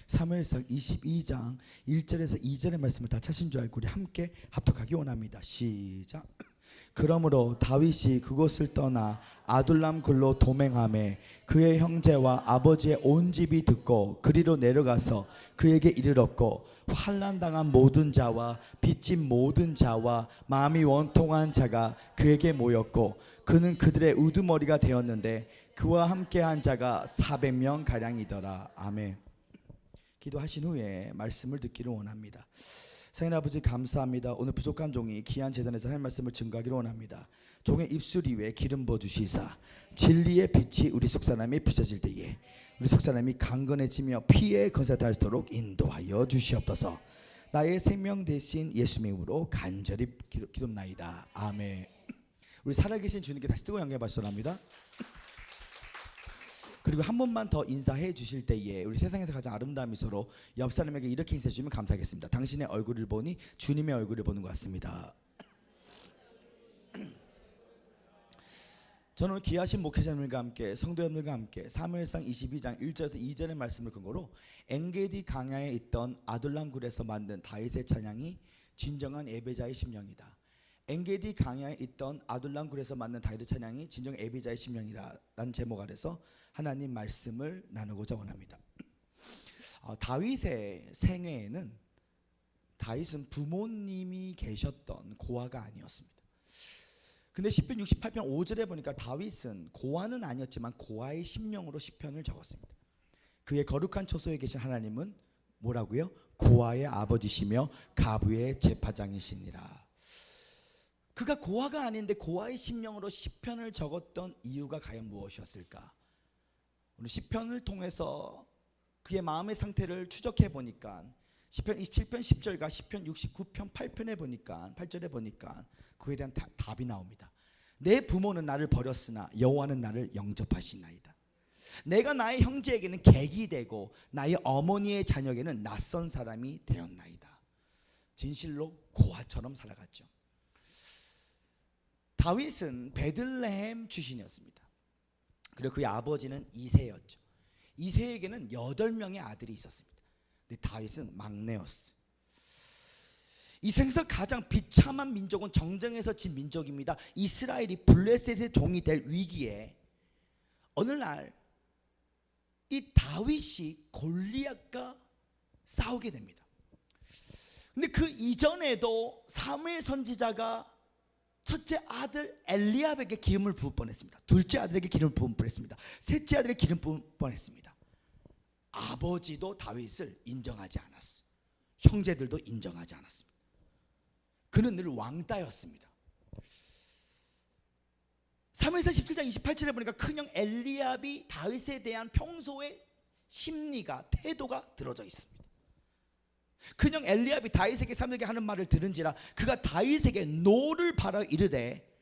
사무엘상 22장 1절에서 2절의 말씀을 다 찾으신 줄 알고 우리 함께 합독하기 원합니다. 시작. 그러므로 다윗이 그곳을 떠나 아둘람 굴로 도맹하매 그의 형제와 아버지의 온 집이 듣고 그리로 내려가서 그에게 이르렀고, 환난당한 모든 자와 빚진 모든 자와 마음이 원통한 자가 그에게 모였고, 그는 그들의 우두머리가 되었는데 그와 함께한 자가 400명 가량이더라. 아멘. 기도하신 후에 말씀을 듣기를 원합니다. 성인 아버지 감사합니다. 오늘 부족한 종이 귀한 제단에서 할 말씀을 증거하기를 원합니다. 종의 입술 위에 기름 부어주시사 진리의 빛이 우리 속사람이 비춰질 때에 우리 속사람이 강건해지며 피에 거듭할수록 인도하여 주시옵소서. 나의 생명 대신 예수님의 이름으로 간절히 기도나이다. 아멘. 우리 살아계신 주님께 다시 뜨거운 영광의 박수 합니다. 그리고 한 번만 더 인사해 주실 때에 우리 세상에서 가장 아름다운 미소로 옆 사람에게 이렇게 인사해 주시면 감사하겠습니다. 당신의 얼굴을 보니 주님의 얼굴을 보는 것 같습니다. 저는 귀하신 목회자님들과 함께 성도 여러분들과 함께 사무엘상 22장 1절에서 2절의 말씀을 근거로 엔게디 강야에 있던 아둘람 굴에서 만든 다윗의 찬양이 진정한 예배자의 심령이다. 엔게디 강야에 있던 아둘람 굴에서 만든 다윗의 찬양이 진정 예배자의 심령이라는 제목 아래서 하나님 말씀을 나누고자 원합니다. 다윗의 생애에는 다윗은 부모님이 계셨던 고아가 아니었습니다. 근데 시편 68편 5절에 보니까 다윗은 고아는 아니었지만 고아의 심령으로 시편을 적었습니다. 그의 거룩한 처소에 계신 하나님은 뭐라고요? 고아의 아버지시며 가부의 제파장이시니라. 그가 고아가 아닌데 고아의 심령으로 시편을 적었던 이유가 과연 무엇이었을까? 오늘 시편을 통해서 그의 마음의 상태를 추적해 보니까 시편 27편 10절과 시편 69편 8편에 보니까 8절에 보니까 그에 대한 답이 나옵니다. 내 부모는 나를 버렸으나 여호와는 나를 영접하시나이다. 내가 나의 형제에게는 객이 되고 나의 어머니의 자녀에게는 낯선 사람이 되었나이다. 진실로 고아처럼 살아갔죠. 다윗은 베들레헴 출신이었습니다. 그리고 그의 아버지는 이새였죠. 이새에게는 8명의 아들이 있었습니다. 근데 다윗은 막내였어요. 이 세상에서 가장 비참한 민족은 정쟁에서 진 민족입니다. 이스라엘이 블레셋의 종이 될 위기에 어느 날 이 다윗이 골리앗과 싸우게 됩니다. 근데 그 이전에도 사무엘 선지자가 첫째 아들 엘리압에게 기름을 부을 뻔했습니다. 둘째 아들에게 기름을 부을 뻔했습니다. 셋째 아들에게 기름 부을 뻔했습니다. 아버지도 다윗을 인정하지 않았어요. 형제들도 인정하지 않았습니다. 그는 늘 왕따였습니다. 사무엘상 17장 28절에 보니까 큰형 엘리압이 다윗에 대한 평소의 심리가 태도가 들어져 있습니다. 큰형 엘리압이 다윗에게 사무엘에게 하는 말을 들은지라 그가 다윗에게 노를 바라 이르되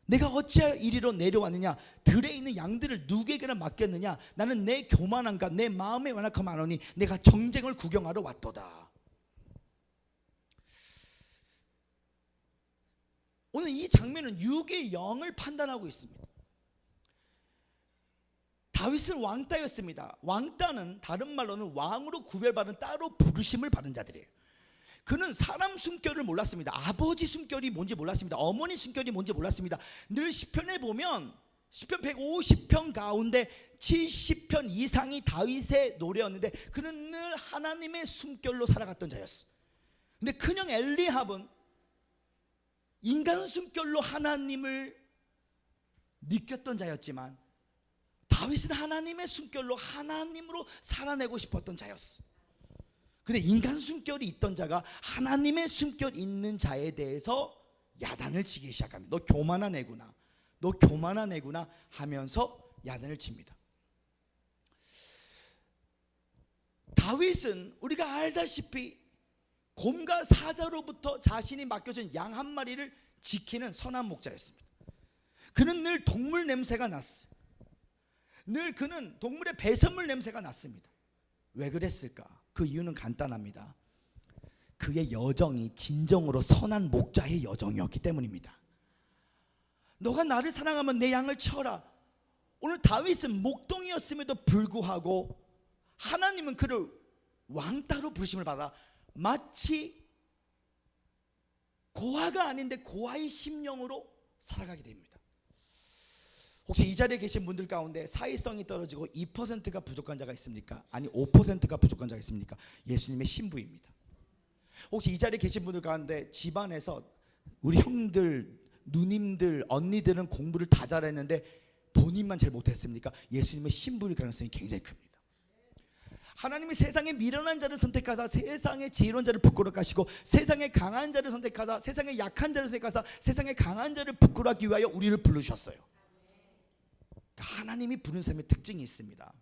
내가 어찌하여 이리로 내려왔느냐? 들에 있는 양들을 누구에게나 맡겼느냐? 나는 내 교만함과 내 마음의 완악함 아노니 내가 정쟁을 구경하러 왔도다. 오늘 이 장면은 육의 영을 판단하고 있습니다. 다윗은 왕따였습니다. 왕따는 다른 말로는 왕으로 구별받은 따로 부르심을 받은 자들이에요. 그는 사람 숨결을 몰랐습니다. 아버지 숨결이 뭔지 몰랐습니다. 어머니 숨결이 뭔지 몰랐습니다. 늘 시편에 보면 시편 150편 가운데 70편 이상이 다윗의 노래였는데 그는 늘 하나님의 숨결로 살아갔던 자였어. 근데 큰형 엘리압은 인간 숨결로 하나님을 느꼈던 자였지만 다윗은 하나님의 숨결로 하나님으로 살아내고 싶었던 자였어. 근데 인간 숨결이 있던 자가 하나님의 숨결 있는 자에 대해서 야단을 치기 시작합니다. 너 교만한 애구나, 너 교만한 애구나 하면서 야단을 칩니다. 다윗은 우리가 알다시피 곰과 사자로부터 자신이 맡겨진 양 한 마리를 지키는 선한 목자였습니다. 그는 늘 동물 냄새가 났어요. 늘 그는 동물의 배설물 냄새가 났습니다. 왜 그랬을까? 그 이유는 간단합니다. 그의 여정이 진정으로 선한 목자의 여정이었기 때문입니다. 너가 나를 사랑하면 내 양을 쳐라. 오늘 다윗은 목동이었음에도 불구하고 하나님은 그를 왕따로 부르심을 받아 마치 고아가 아닌데 고아의 심령으로 살아가게 됩니다. 혹시 이 자리에 계신 분들 가운데 사회성이 떨어지고 2%가 부족한 자가 있습니까? 아니 5%가 부족한 자가 있습니까? 예수님의 신부입니다. 혹시 이 자리에 계신 분들 가운데 집안에서 우리 형들, 누님들, 언니들은 공부를 다 잘했는데 본인만 잘 못했습니까? 예수님의 신부일 가능성이 굉장히 큽니다. 하나님이 세상에 미련한 자를 선택하사 세상의 지혜로운 자를 부끄럽게 세상에 강한 자를 선택하사 세상에 약한 자를 선택하사 세상에 강한 자를 부끄럽게 위하여 우리를 부르셨어요. 하나님이 부른 삶의 특징이 있습니다.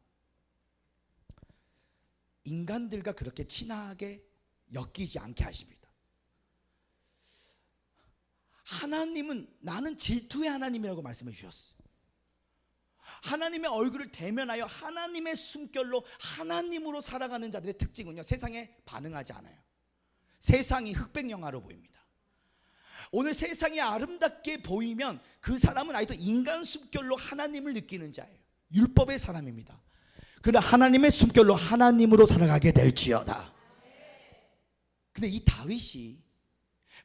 인간들과 그렇게 친하게 엮이지 않게 하십니다. 하나님은 나는 질투의 하나님이라고 말씀해 주셨어요. 하나님의 얼굴을 대면하여 하나님의 숨결로 하나님으로 살아가는 자들의 특징은요, 세상에 반응하지 않아요. 세상이 흑백 영화로 보입니다. 오늘 세상이 아름답게 보이면 그 사람은 아직도 인간 숨결로 하나님을 느끼는 자예요. 율법의 사람입니다. 그러나 하나님의 숨결로 하나님으로 살아가게 될지어다. 근데 이 다윗이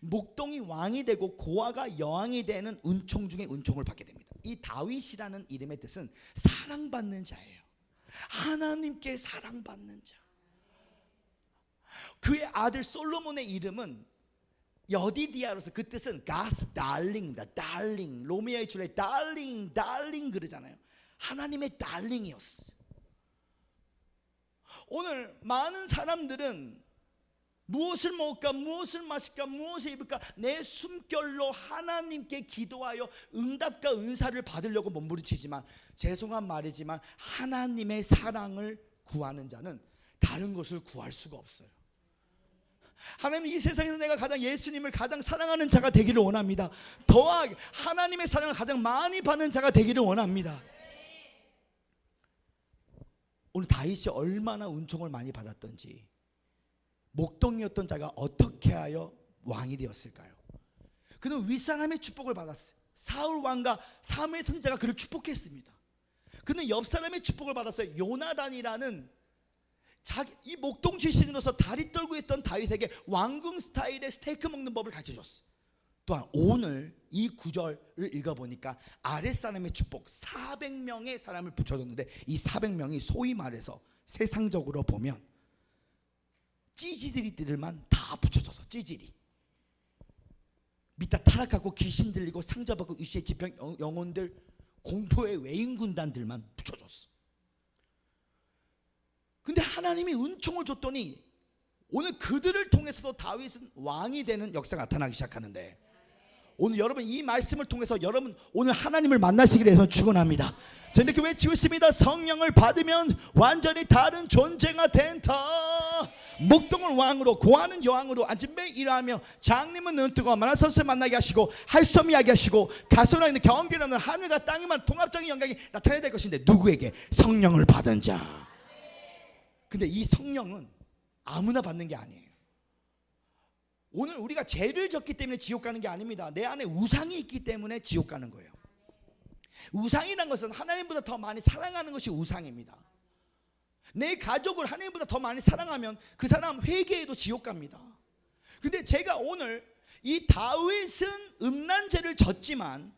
목동이 왕이 되고 고아가 여왕이 되는 은총 중에 은총을 받게 됩니다. 이 다윗이라는 이름의 뜻은 사랑받는 자예요. 하나님께 사랑받는 자. 그의 아들 솔로몬의 이름은 여디디아로서 그 뜻은 God's darling입니다. darling. 로미오의 줄에 darling, darling 그러잖아요. 하나님의 darling이었어요. 오늘 많은 사람들은 무엇을 먹을까, 무엇을 마실까, 무엇을 입을까 내 숨결로 하나님께 기도하여 응답과 은사를 받으려고 몸부림치지만 죄송한 말이지만 하나님의 사랑을 구하는 자는 다른 것을 구할 수가 없어요. 하나님, 이 세상에서 내가 가장 예수님을 가장 사랑하는 자가 되기를 원합니다. 더하게 하나님의 사랑을 가장 많이 받는 자가 되기를 원합니다. 오늘 다윗이 얼마나 은총을 많이 받았던지, 목동이었던 자가 어떻게 하여 왕이 되었을까요? 그는 윗사람의 축복을 받았어요. 사울 왕과 사무엘 선지자가 그를 축복했습니다. 그는 옆 사람의 축복을 받았어요. 요나단이라는 이 목동 출신으로서 다리 떨고 있던 다윗에게 왕궁 스타일의 스테이크 먹는 법을 가르쳐줬어요. 또한 오늘 이 구절을 읽어보니까 아랫사람의 축복 400명의 사람을 붙여줬는데 이 400명이 소위 말해서 세상적으로 보면 찌질이들만 다 붙여줘서 찌질이 밑다 타락하고 귀신 들리고 상처받고 유시의 지병 영혼들 공포의 외인 군단들만 붙여줬어. 근데 하나님이 은총을 줬더니 오늘 그들을 통해서도 다윗은 왕이 되는 역사가 나타나기 시작하는데, 오늘 여러분 이 말씀을 통해서 여러분 오늘 하나님을 만나시기를 해서 축원합니다. 저는 이렇게 외치고 있습니다. 성령을 받으면 완전히 다른 존재가 된다. 목동을 왕으로, 고아는 여왕으로 아침에 일하며 장님은 눈 뜨고 만화선수를 만나게 하시고 할 수 없는 이야기 하시고 가소나 있는 경계는 없는 하늘과 땅에만 통합적인 영광이 나타나야 될 것인데, 누구에게? 성령을 받은 자. 근데 이 성령은 아무나 받는 게 아니에요. 오늘 우리가 죄를 졌기 때문에 지옥 가는 게 아닙니다. 내 안에 우상이 있기 때문에 지옥 가는 거예요. 우상이란 것은 하나님보다 더 많이 사랑하는 것이 우상입니다. 내 가족을 하나님보다 더 많이 사랑하면 그 사람 회개해도 지옥 갑니다. 근데 제가 오늘 이 다윗은 음란죄를 졌지만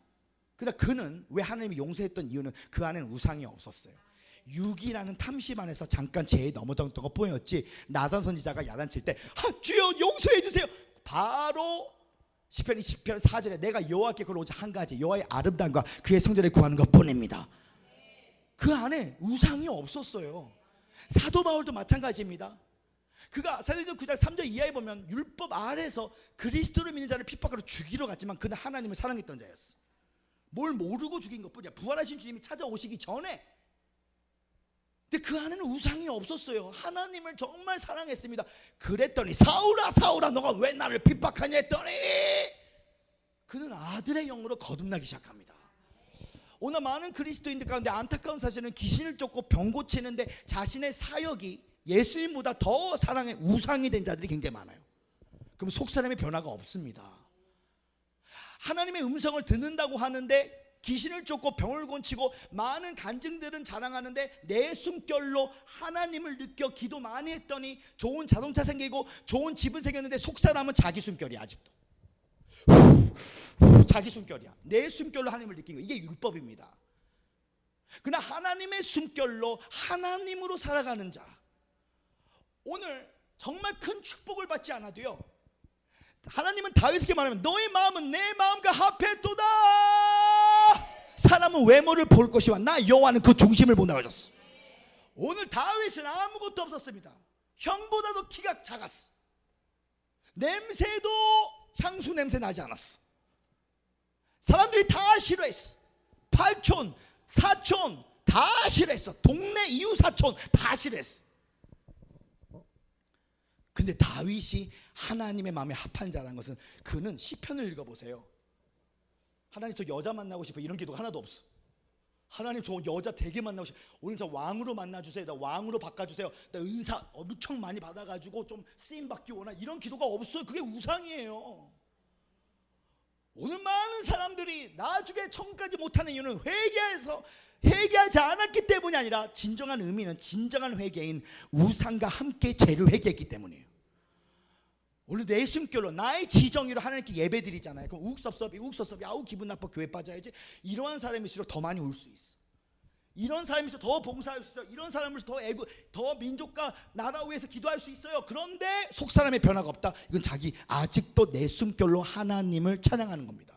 그러나 그는 왜 하나님이 용서했던 이유는 그 안에는 우상이 없었어요. 육이라는 탐심 안에서 잠깐 죄에 넘어졌던 것 뿐이었지, 나단 선지자가 야단칠 때 주여 용서해 주세요, 바로 시편 20편 4절에 내가 여호와께 걸어 오직 한 가지, 여호와의 아름다움과 그의 성전을 구하는 것 뿐입니다. 그 안에 우상이 없었어요. 사도 바울도 마찬가지입니다. 그가 사도행전 9장 3절 이하에 보면 율법 아래서 그리스도를 믿는 자를 핍박하러 죽이러 갔지만 그는 하나님을 사랑했던 자였어. 뭘 모르고 죽인 것뿐이야. 부활하신 주님이 찾아오시기 전에. 근데 그 안에는 우상이 없었어요. 하나님을 정말 사랑했습니다. 그랬더니 사울아 사울아 너가 왜 나를 핍박하냐 했더니 그는 아들의 영으로 거듭나기 시작합니다. 오늘 많은 그리스도인들 가운데 안타까운 사실은 귀신을 쫓고 병 고치는데 자신의 사역이 예수님보다 더 사랑의 우상이 된 자들이 굉장히 많아요. 그럼 속사람의 변화가 없습니다. 하나님의 음성을 듣는다고 하는데 귀신을 쫓고 병을 고치고 많은 간증들은 자랑하는데 내 숨결로 하나님을 느껴 기도 많이 했더니 좋은 자동차 생기고 좋은 집은 생겼는데 속사람은 자기 숨결이야. 아직도 자기 숨결이야. 내 숨결로 하나님을 느낀 거, 이게 율법입니다. 그러나 하나님의 숨결로 하나님으로 살아가는 자, 오늘 정말 큰 축복을 받지 않아도요, 하나님은 다윗에게 말하면 너의 마음은 내 마음과 합했도다. 사람은 외모를 볼 것이와 나 여호와는 그 중심을 본다고 하셨어. 오늘 다윗은 아무것도 없었습니다. 형보다도 키가 작았어. 냄새도 향수 냄새 나지 않았어. 사람들이 다 싫어했어. 팔촌, 사촌 다 싫어했어. 동네 이웃 사촌 다 싫어했어. 근데 다윗이 하나님의 마음에 합한 자라는 것은, 그는 시편을 읽어보세요. 하나님 저 여자 만나고 싶어 이런 기도가 하나도 없어. 하나님 저 여자 되게 만나고 싶어, 오늘 저 왕으로 만나주세요, 나 왕으로 바꿔주세요, 나 은사 엄청 많이 받아가지고 좀 쓰임받기 원하, 이런 기도가 없어요. 그게 우상이에요. 오늘 많은 사람들이 나중에 천국까지 못하는 이유는 회개하지 않았기 때문이 아니라, 진정한 의미는 진정한 회개인 우상과 함께 죄를 회개했기 때문이에요. 오늘 내 숨결로 나의 지정의로 하나님께 예배 드리잖아요. 그럼 우욱섭섭이 아우 기분 나빠, 교회 빠져야지. 이러한 사람일수록 더 많이 올 수 있어. 이런 사람일수록 더 봉사할 수 있어요. 이런 사람일수록 더 민족과 나라 위해서 기도할 수 있어요. 그런데 속 사람의 변화가 없다. 이건 자기 아직도 내 숨결로 하나님을 찬양하는 겁니다.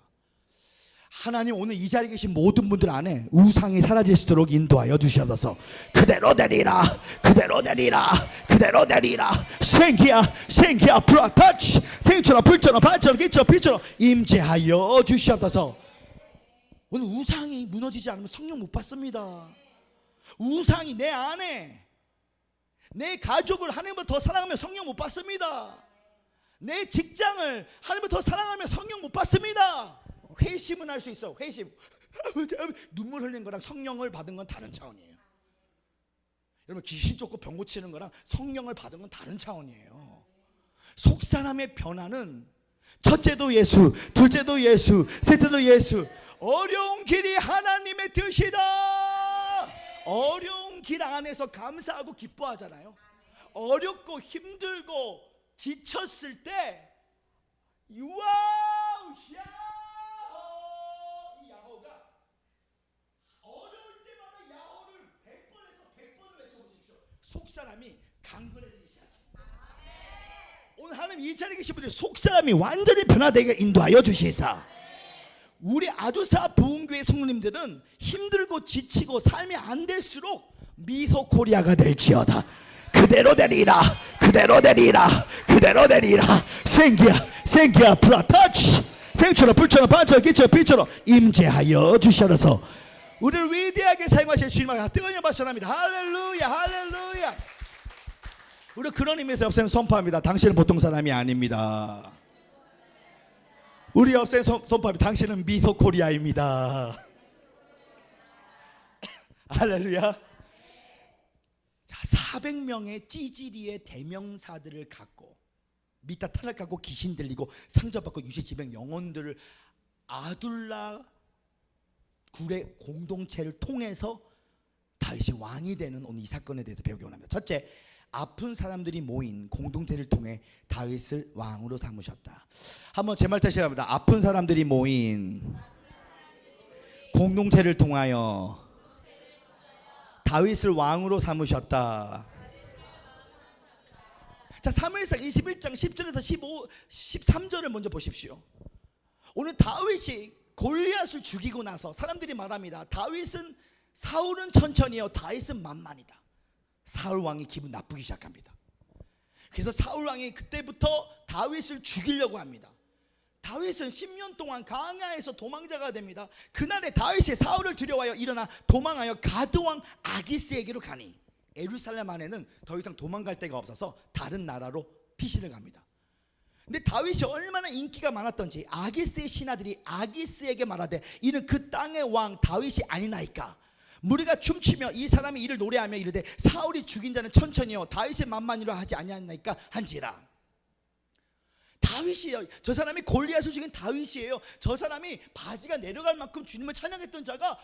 하나님 오늘 이 자리에 계신 모든 분들 안에 우상이 사라질 수 있도록 인도하여 주셔서 그대로 되리라, 그대로 되리라, 그대로 되리라. 생기야 프라타치, 생처럼 불처럼 반처럼 기처럼 빛처럼 임재하여 주셔서. 오늘 우상이 무너지지 않으면 성령 못 받습니다. 우상이 내 안에, 내 가족을 하나님보다 더 사랑하면 성령 못 받습니다. 내 직장을 하나님보다 더 사랑하면 성령 못 받습니다. 회심은 할 수 있어. 회심, 눈물 흘리는 거랑 성령을 받은 건 다른 차원이에요. 여러분, 귀신 쫓고 병 고치는 거랑 성령을 받은 건 다른 차원이에요. 속 사람의 변화는 첫째도 예수, 둘째도 예수, 셋째도 예수. 어려운 길이 하나님의 뜻이다. 어려운 길 안에서 감사하고 기뻐하잖아요. 어렵고 힘들고 지쳤을 때 와우, 야호가 어려울 때마다 야호를 100번에서 100번을 외쳐보십시오. 속사람이 강건해지기 시작합니다. 오늘 하나님 이 자리에 계신 분들 속사람이 완전히 변화되게 인도하여 주시사. 우리 아두사 부흥교회 성도님들은 힘들고 지치고 삶이 안 될수록 미소 코리아가 될지어다. 그대로 되리라, 그대로 되리라, 그대로 되리라. 생기야 프라타치, 생처럼 불처럼 반처럼 기처럼 빛처럼 임재하여 주셔서 우리를 위대하게 사용하실 주님을 뜨거운 박수 합니다. 할렐루야, 할렐루야. 우리 그런 의미에서 옆사람 선포합니다. 당신은 보통 사람이 아닙니다. 우리 옆사람 선포합니다. 당신은 미소 코리아입니다. 할렐루야. 자, 400명의 찌질이의 대명사들을 갖고 미타 타락하고 귀신 들리고 상처받고 유시지병 영혼들을 아둘라 굴의 공동체를 통해서 다윗이 왕이 되는 오늘 이 사건에 대해서 배우기 원합니다. 첫째, 아픈 사람들이 모인 공동체를 통해 다윗을 왕으로 삼으셨다. 한번 제 말 다시 합니다. 아픈 사람들이 모인 공동체를 통하여 다윗을 왕으로 삼으셨다. 자, 사무엘상 21장 10절에서 13절을 먼저 보십시오. 오늘 다윗이 골리앗을 죽이고 나서 사람들이 말합니다. 사울은 천천히요, 다윗은 만만이다. 사울 왕이 기분 나쁘기 시작합니다. 그래서 사울 왕이 그때부터 다윗을 죽이려고 합니다. 다윗은 10년 동안 광야에서 도망자가 됩니다. 그날에 다윗이 사울을 두려워하여 일어나 도망하여 가드 왕 아기스에게로 가니 예루살렘 안에는 더 이상 도망갈 데가 없어서 다른 나라로 피신을 갑니다. 근데 다윗이 얼마나 인기가 많았던지 아기스의 신하들이 아기스에게 말하되 이는 그 땅의 왕 다윗이 아니나이까. 무리가 춤추며 이 사람이 이를 노래하며 이르되 사울이 죽인 자는 천천히요 다윗의 만만히로 하지 아니하나이까 한지라. 다윗이에요. 저 사람이 골리앗을 죽인 다윗이에요. 저 사람이 바지가 내려갈 만큼 주님을 찬양했던 자가,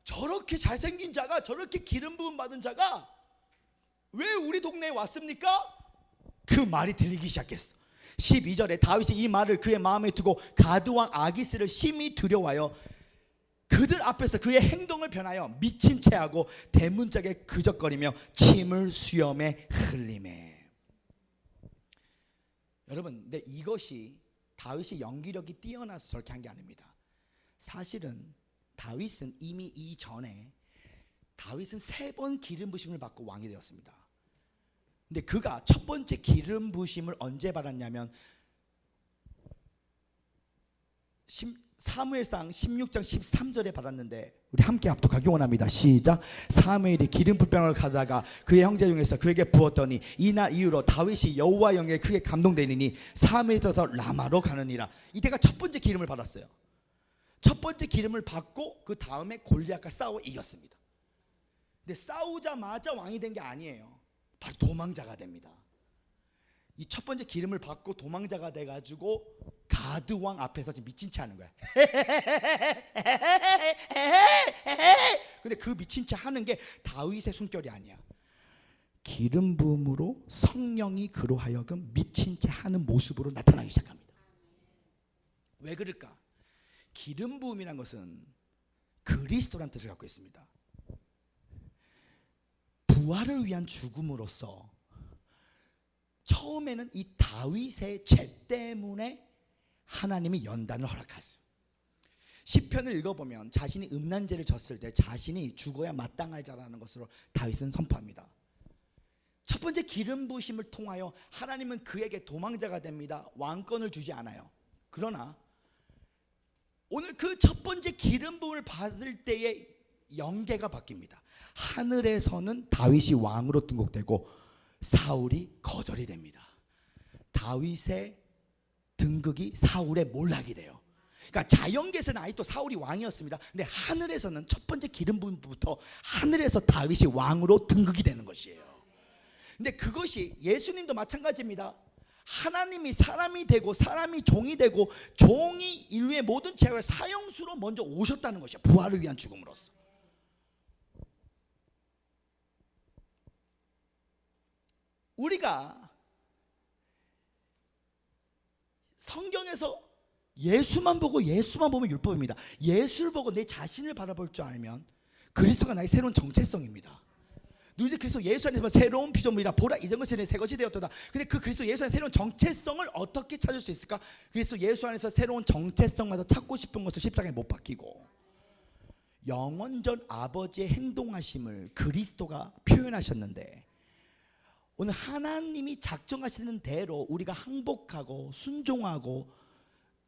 저렇게 잘생긴 자가, 저렇게 기름 부음 받은 자가 왜 우리 동네에 왔습니까? 그 말이 들리기 시작했어. 12절에 다윗이 이 말을 그의 마음에 두고 가드왕 아기스를 심히 두려워하여 그들 앞에서 그의 행동을 변하여 미친 채하고 대문짝에 그적거리며 침을 수염에 흘리매. 여러분, 근데 이것이 다윗이 연기력이 뛰어나서 저렇게 한 게 아닙니다. 사실은 다윗은 이미 이전에 다윗은 3번 기름 부심을 받고 왕이 되었습니다. 근데 그가 첫 번째 기름 부심을 언제 받았냐면 사무엘상 16장 13절에 받았는데, 우리 함께 합독하기 원합니다. 시작. 사무엘이 기름 불병을 가다가 그의 형제 중에서 그에게 부었더니 이날 이후로 다윗이 여호와 영에 크게 감동되니니 사무엘이 떠서 라마로 가느니라. 이때가 첫 번째 기름을 받았어요. 첫 번째 기름을 받고 그 다음에 골리앗과 싸워 이겼습니다. 근데 싸우자마자 왕이 된 게 아니에요. 바로 도망자가 됩니다. 이 첫 번째 기름을 받고 도망자가 돼가지고 가드 왕 앞에서 지금 미친 채 하는 거야. 근데 그 미친 채 하는 게 다윗의 숨결이 아니야. 기름 부음으로 성령이 그로 하여금 미친 채 하는 모습으로 나타나기 시작합니다. 왜 그럴까? 기름 부음이란 것은 그리스도란 뜻을 갖고 있습니다. 부활을 위한 죽음으로써 처음에는 이 다윗의 죄 때문에 하나님이 연단을 허락했어요. 시편을 읽어보면 자신이 음란죄를 졌을 때 자신이 죽어야 마땅할 자라는 것으로 다윗은 선포합니다. 첫 번째 기름 부으심을 통하여 하나님은 그에게 도망자가 됩니다. 왕권을 주지 않아요. 그러나 오늘 그 첫 번째 기름 부음을 받을 때의 영계가 바뀝니다. 하늘에서는 다윗이 왕으로 등극되고 사울이 거절이 됩니다. 다윗의 등극이 사울의 몰락이 돼요. 그러니까 자연계에서는 아직도 사울이 왕이었습니다. 근데 하늘에서는 첫 번째 기름 부음부터 하늘에서 다윗이 왕으로 등극이 되는 것이에요. 근데 그것이 예수님도 마찬가지입니다. 하나님이 사람이 되고 사람이 종이 되고 종이 인류의 모든 죄악을 사형수로 먼저 오셨다는 것이에요. 부활을 위한 죽음으로써. 우리가 성경에서 예수만 보고 예수만 보면 율법입니다. 예수를 보고 내 자신을 바라볼 줄 알면 그리스도가 나의 새로운 정체성입니다. 누구든지 그리스도 예수 안에서 새로운 피조물이라 보라 이전 것이 새 것이 되었도다. 근데 그 그리스도 예수 안에 새로운 정체성을 어떻게 찾을 수 있을까? 그리스도 예수 안에서 새로운 정체성마저 찾고 싶은 것을 십자가에 못 박히고 영원전 아버지의 행동하심을 그리스도가 표현하셨는데, 오늘 하나님이 작정하시는 대로 우리가 항복하고 순종하고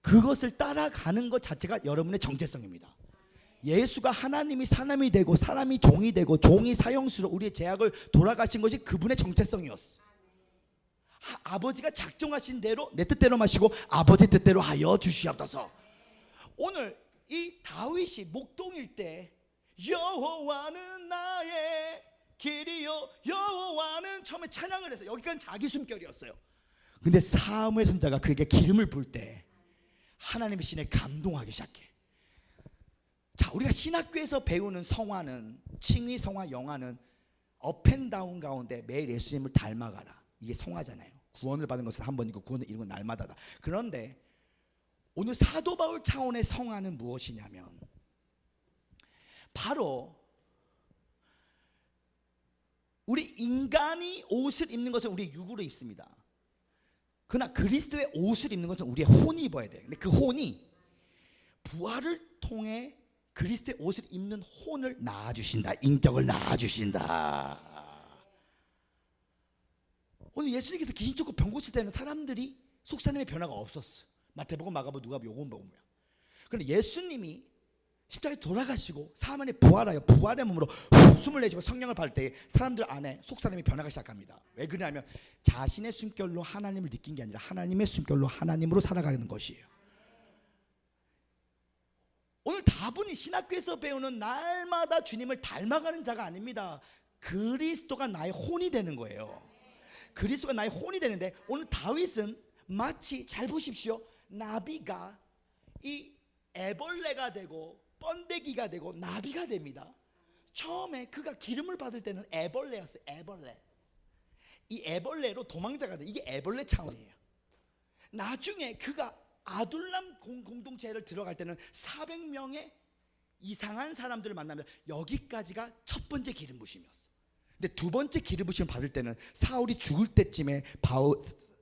그것을 따라가는 것 자체가 여러분의 정체성입니다. 예수가 하나님이 사람이 되고 사람이 종이 되고 종이 사형수로 우리의 죄악을 돌아가신 것이 그분의 정체성이었어. 아버지가 작정하신 대로 내 뜻대로 마시고 아버지 뜻대로 하여 주시옵소서. 오늘 이 다윗이 목동일 때 여호와는 나의 길이요 여호와는 처음에 찬양을 해서 여기까지 자기 숨결이었어요. 근데 사무엘 선지자가 그에게 기름을 부을 때 하나님의 신에 감동하기 시작해. 자, 우리가 신학교에서 배우는 성화는, 칭의 성화 영화는 업앤다운 가운데 매일 예수님을 닮아가라, 이게 성화잖아요. 구원을 받은 것은 한 번이고 구원을 이룬 건 날마다다. 그런데 오늘 사도 바울 차원의 성화는 무엇이냐면 바로 우리 인간이 옷을 입는 것은 우리의 육으로 입습니다. 그러나 그리스도의 옷을 입는 것은 우리의 혼이 입어야 돼요. 근데 그 혼이 부활을 통해 그리스도의 옷을 입는 혼을 낳아주신다. 인격을 낳아주신다. 오늘 예수님께서 귀신 쫓고 병 고칠 때는 사람들이 속사람의 변화가 없었어. 마태복음, 마가복음, 누가복음, 요한복음이야. 그런데 예수님이 십자가에 돌아가시고 사만에 부활하여 부활의 몸으로 숨을 내쉬고 성령을 받을 때 사람들 안에 속사람이 변화가 시작합니다. 왜 그러냐면 자신의 숨결로 하나님을 느낀 게 아니라 하나님의 숨결로 하나님으로 살아가는 것이에요. 오늘 다분히 신학교에서 배우는 날마다 주님을 닮아가는 자가 아닙니다. 그리스도가 나의 혼이 되는 거예요. 그리스도가 나의 혼이 되는데 오늘 다윗은 마치 잘 보십시오. 나비가 이 애벌레가 되고 번데기가 되고 나비가 됩니다. 처음에 그가 기름을 받을 때는 애벌레였어요. 애벌레. 이 애벌레로 도망자가 돼. 이게 애벌레 차원이에요. 나중에 그가 아둘람 공동체를 들어갈 때는 400명의 이상한 사람들을 만납니다. 여기까지가 첫 번째 기름 부심이었어. 근데 두 번째 기름 부심을 받을 때는 사울이 죽을 때쯤에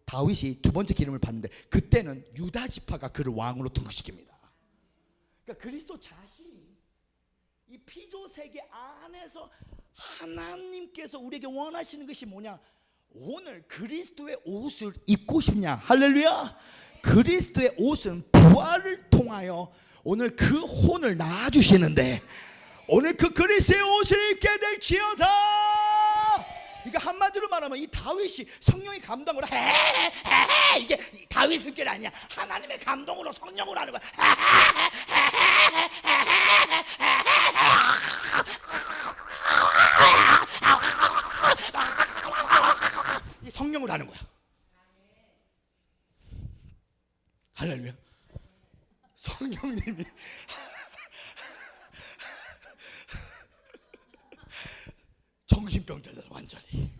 다윗이 두 번째 기름을 받는데, 그때는 유다 지파가 그를 왕으로 등극시킵니다. 그러니까 그리스도 자신이 이 피조 세계 안에서 하나님께서 우리에게 원하시는 것이 뭐냐? 오늘 그리스도의 옷을 입고 싶냐? 할렐루야. 그리스도의 옷은 부활을 통하여 오늘 그 혼을 낳아주시는데, 오늘 그 그리스도의 옷을 입게 될지어다. 그러니까 한마디로 말하면 이 다윗이 성령이 감동으로 이게 다윗 숨결이 아니야. 하나님의 감동으로 성령으로 하는 거야. 이 성령으로 하는 거야. 할렐루야. 성령님이 정신병자잖아 완전히.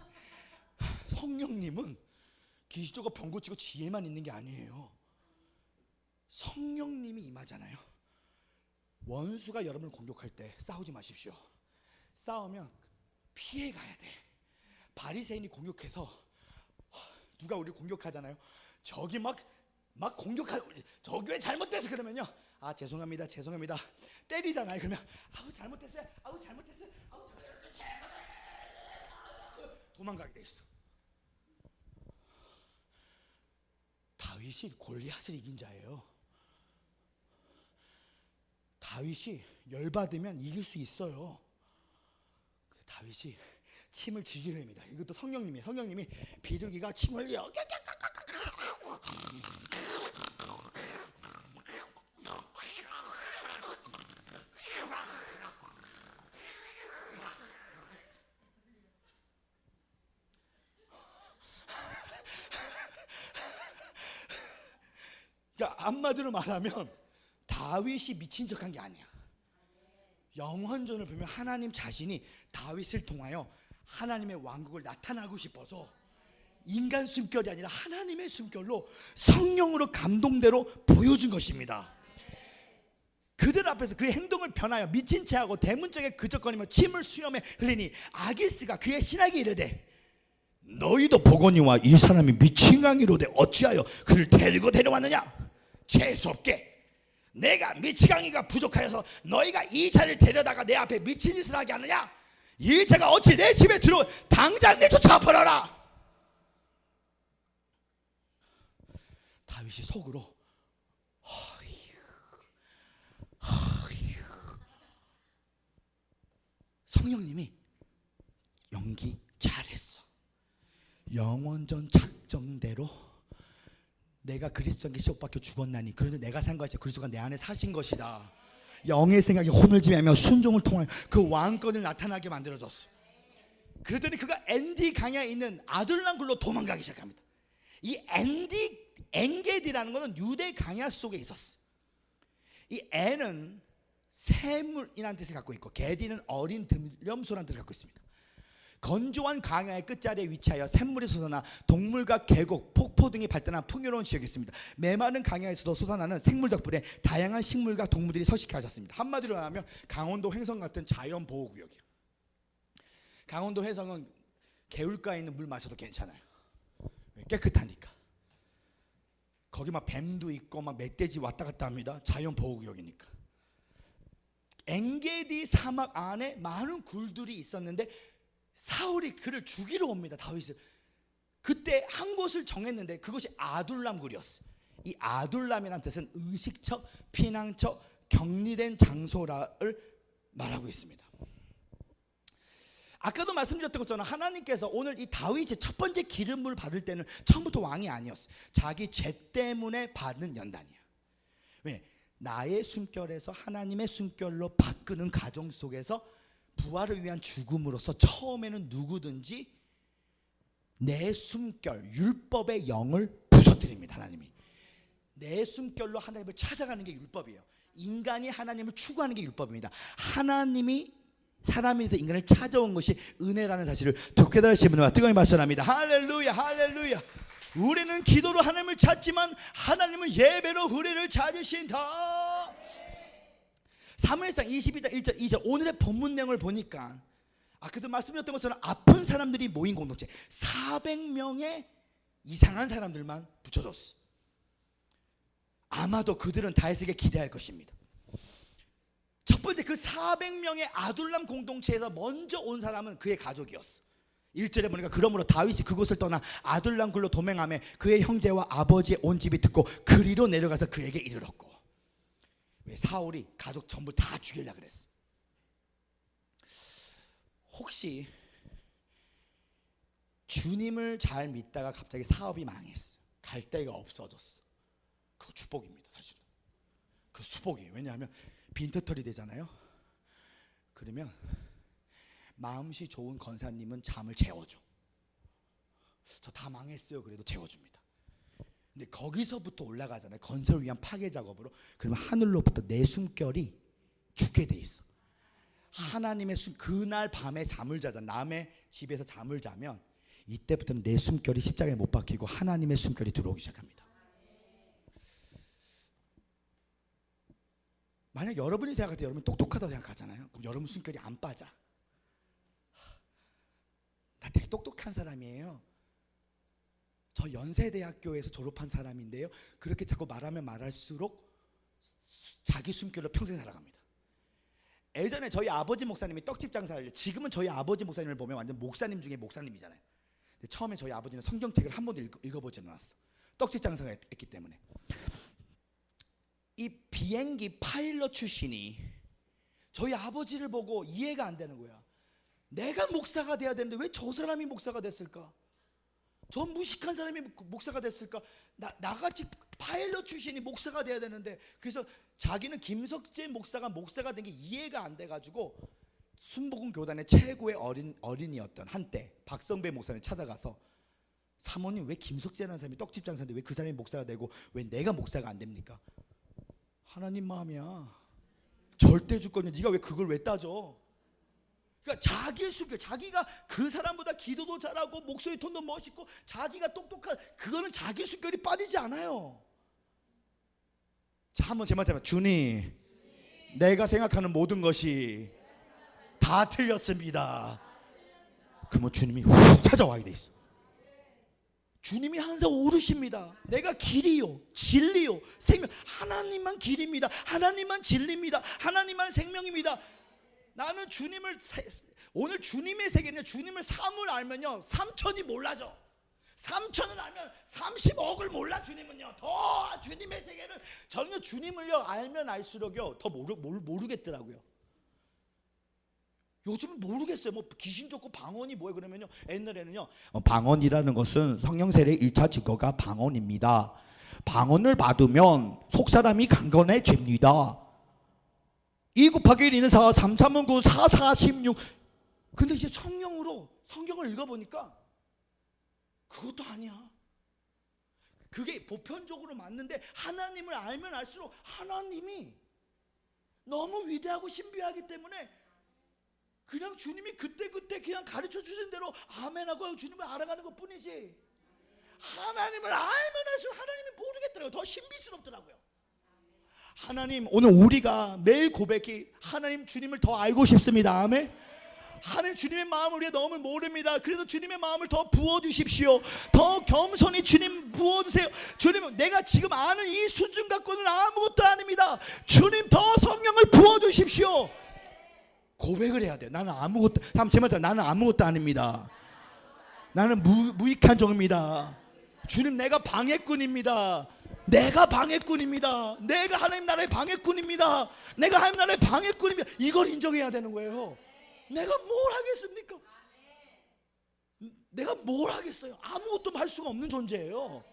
성령님은 기시조가 병 고치고 지혜만 있는 게 아니에요. 성령님이 임하잖아요. 원수가 여러분을 공격할 때 싸우지 마십시오. 싸우면 피해 가야 돼. 바리새인이 공격해서 누가 우리 공격하잖아요. 저기 막 저 교회 잘못돼서 그러면요, 아 죄송합니다 때리잖아요. 그러면 아우 잘못했어요. 도망가게 돼 있어. 다윗이 골리앗을 이긴 자예요. 다윗이 열받으면 이길 수 있어요. 다윗이 침을 질질 흘립니다. 이것도 성령님이 비둘기가 침을 흘려. 그러니까 한마디로 말하면 다윗이 미친 척한 게 아니야. 영혼전을 보면 하나님 자신이 다윗을 통하여 하나님의 왕국을 나타나고 싶어서 인간 숨결이 아니라 하나님의 숨결로 성령으로 감동대로 보여준 것입니다. 그들 앞에서 그의 행동을 변하여 미친 채하고 대문짝에 그적거리며 침을 수염에 흘리니 아기스가 그의 신하에게 이르되 너희도 보거니와 이 사람이 미친 강이로되 어찌하여 그를 데리고 데려왔느냐? 재수없게 내가 미치광이가 부족하여서 너희가 이 자를 데려다가 내 앞에 미친 짓을 하게 하느냐? 이 자가 어찌 내 집에 들어오? 당장 내쫓아 버려라. 다윗이 속으로 성령님이 연기 잘했어. 영원전 작정대로 내가 그리스도께 시험받겨 죽었나니 그런데 내가 산 것이 그리스도가 내 안에 사신 것이다. 영의 생각이 혼을 지매하며 순종을 통하여 그 왕권을 나타나게 만들어줬어. 그랬더니 그가 엔디 강야에 있는 아둘람 굴로 도망가기 시작합니다. 이 엔게디라는 것은 유대 강야 속에 있었어. 이 엔은 샘물이라는 뜻을 갖고 있고 게디는 어린 들염소라는 뜻을 갖고 있습니다. 건조한 강야의 끝자리에 위치하여 샘물이 솟아나 동물과 계곡, 폭포 등이 발달한 풍요로운 지역이 있습니다. 메마른 강야에서도 솟아나는 생물 덕분에 다양한 식물과 동물들이 서식해 하셨습니다. 한마디로 하면 강원도 횡성 같은 자연보호구역이에요. 강원도 횡성은 개울가에 있는 물 마셔도 괜찮아요. 깨끗하니까. 거기 막 뱀도 있고 막 멧돼지 왔다 갔다 합니다. 자연보호구역이니까. 엔게디 사막 안에 많은 굴들이 있었는데 사울이 그를 죽이러 옵니다. 다윗을. 그때 한 곳을 정했는데 그것이 아둘람 굴이었어요. 이 아둘람이라는 뜻은 의식처, 피난처, 격리된 장소를 말하고 있습니다. 아까도 말씀드렸던 것처럼 하나님께서 오늘 이 다윗이 첫 번째 기름을 받을 때는 처음부터 왕이 아니었어요. 자기 죄 때문에 받는 연단이야. 왜? 나의 숨결에서 하나님의 숨결로 바꾸는 가정 속에서 부활을 위한 죽음으로서 처음에는 누구든지 내 숨결, 율법의 영을 부서뜨립니다. 하나님이 내 숨결로 하나님을 찾아가는 게 율법이에요. 인간이 하나님을 추구하는 게 율법입니다. 하나님이 사람에서 인간을 찾아온 것이 은혜라는 사실을 더 깨달으시는 분과 뜨거이 말씀합니다. 할렐루야, 할렐루야. 우리는 기도로 하나님을 찾지만 하나님은 예배로 우리를 찾으신다. 사무엘상 22장 1절 2절 오늘의 본문 내용을 보니까 아까도 말씀드렸던 것처럼 아픈 사람들이 모인 공동체 400명의 이상한 사람들만 붙여줬어. 아마도 그들은 다윗에게 기대할 것입니다. 첫 번째 그 400명의 아둘람 공동체에서 먼저 온 사람은 그의 가족이었어. 1절에 보니까 그러므로 다윗이 그곳을 떠나 아둘람 굴로 도맹하며 그의 형제와 아버지의 온 집이 듣고 그리로 내려가서 그에게 이르렀고. 왜 사울이 가족 전부 다 죽이려고 그랬어. 혹시 주님을 잘 믿다가 갑자기 사업이 망했어. 갈 데가 없어졌어. 그거 축복입니다. 사실은 그 수복이에요. 왜냐하면 빈터털이 되잖아요. 그러면 마음씨 좋은 권사님은 잠을 재워줘. 저 다 망했어요. 그래도 재워줍니다. 근데 거기서부터 올라가잖아요. 건설을 위한 파괴 작업으로. 그러면 하늘로부터 내 숨결이 죽게 돼 있어. 하나님의 그날 밤에 잠을 자자. 남의 집에서 잠을 자면 이때부터는 내 숨결이 십자가에 못 박히고 하나님의 숨결이 들어오기 시작합니다. 만약 여러분이 생각할 때 여러분 똑똑하다고 생각하잖아요. 그럼 여러분 숨결이 안 빠져. 나 되게 똑똑한 사람이에요. 저 연세대학교에서 졸업한 사람인데요. 그렇게 자꾸 말하면 말할수록 자기 숨결로 평생 살아갑니다. 예전에 저희 아버지 목사님이 떡집 장사를, 지금은 저희 아버지 목사님을 보면 완전 목사님 중에 목사님이잖아요. 근데 처음에 저희 아버지는 성경책을 한 번도 읽어보지 않았어. 떡집 장사가 했기 때문에. 이 비행기 파일럿 출신이 저희 아버지를 보고 이해가 안 되는 거야. 내가 목사가 돼야 되는데 왜 저 사람이 목사가 됐을까? 저 무식한 사람이 목사가 됐을까? 나같이 파일럿 출신이 목사가 돼야 되는데. 그래서 자기는 김석재 목사가 된 게 이해가 안 돼가지고 순복음 교단의 최고의 어린이였던 한때 박성배 목사를 찾아가서 사모님 왜 김석재라는 사람이 떡집 장사인데 왜 그 사람이 목사가 되고 왜 내가 목사가 안 됩니까? 하나님 마음이야. 절대 주권이야. 네가 왜 그걸 왜 따져? 그러니까 자기의 숨결, 자기가 그 사람보다 기도도 잘하고 목소리 톤도 멋있고 자기가 똑똑한, 그거는 자기 숨결이 빠지지 않아요. 자, 한번 제 말처럼 주님, 내가 생각하는 모든 것이 다 틀렸습니다. 그러면 주님이 훅 찾아와야 돼 있어. 주님이 항상 오르십니다. 내가 길이요, 진리요, 생명. 하나님만 길입니다. 하나님만 진리입니다. 하나님만 생명입니다. 나는 주님을, 오늘 주님의 세계는 주님을 3을 알면요 3천이 몰라져. 3천을 알면 30억을 몰라. 주님은요 더, 주님의 세계는 저는요 주님을요 알면 알수록요 더 모르겠더라고요. 요즘은 모르겠어요. 뭐 귀신 쫓고 방언이 뭐예요 그러면요, 옛날에는요 방언이라는 것은 성령세례의 1차 증거가 방언입니다. 방언을 받으면 속사람이 강건해집니다. 2 곱하기 1 2는 4, 3, 3은 9, 4, 4, 16. 근데 이제 성령으로 성경을 읽어보니까 그것도 아니야. 그게 보편적으로 맞는데 하나님을 알면 알수록 하나님이 너무 위대하고 신비하기 때문에 그냥 주님이 그때그때 그냥 가르쳐 주신 대로 아멘하고 주님을 알아가는 것 뿐이지, 하나님을 알면 알수록 하나님이 모르겠더라고요. 더 신비스럽더라고요. 하나님, 오늘 우리가 매일 고백이 하나님 주님을 더 알고 싶습니다. 아멘. 하나님 주님의 마음을 우리가 너무 모릅니다. 그래서 주님의 마음을 더 부어주십시오. 더 겸손히 주님 부어주세요. 주님, 내가 지금 아는 이 수준 갖고는 아무것도 아닙니다. 주님 더 성령을 부어주십시오. 고백을 해야 돼. 나는 아무것도, 제 말대로 나는 아무것도 아닙니다. 나는 무익한 종입니다. 주님, 내가 방해꾼입니다. 내가 방해꾼입니다. 내가 하나님 나라의 방해꾼입니다. 내가 하나님 나라의 방해꾼입니다. 이걸 인정해야 되는 거예요. 내가 뭘 하겠습니까? 내가 뭘 하겠어요? 아무것도 할 수가 없는 존재예요.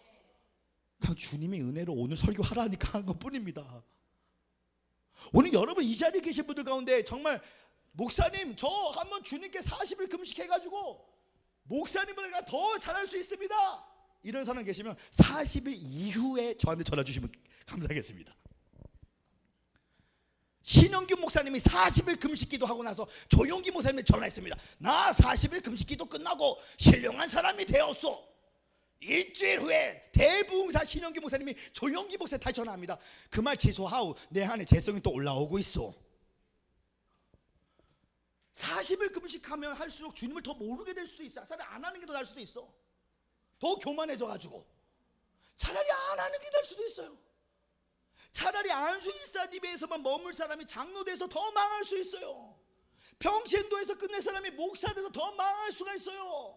그냥 주님의 은혜로 오늘 설교하라니까 한 것뿐입니다. 오늘 여러분 이 자리에 계신 분들 가운데 정말 목사님 저 한번 주님께 40일 금식해가지고 목사님보다 더 잘할 수 있습니다 이런 사람 계시면 40일 이후에 저한테 전화 주시면 감사하겠습니다. 신영균 목사님이 40일 금식기도 하고 나서 조용기 목사님이 전화했습니다. 나 40일 금식기도 끝나고 신령한 사람이 되었어. 일주일 후에 대부흥사 신영균 목사님이 조용기 목사님 다시 전화합니다. 그 말 취소하고 내 안에 재성이 또 올라오고 있어. 40일 금식하면 할수록 주님을 더 모르게 될 수도 있어. 차라리 안 하는 게 더 나을 수도 있어. 더 교만해져 가지고 차라리 안 하는 게 나을 수도 있어요. 차라리 안수기사 집에서만 머물 사람이 장로돼서 더 망할 수 있어요. 평신도에서 끝낼 사람이 목사 돼서 더 망할 수가 있어요.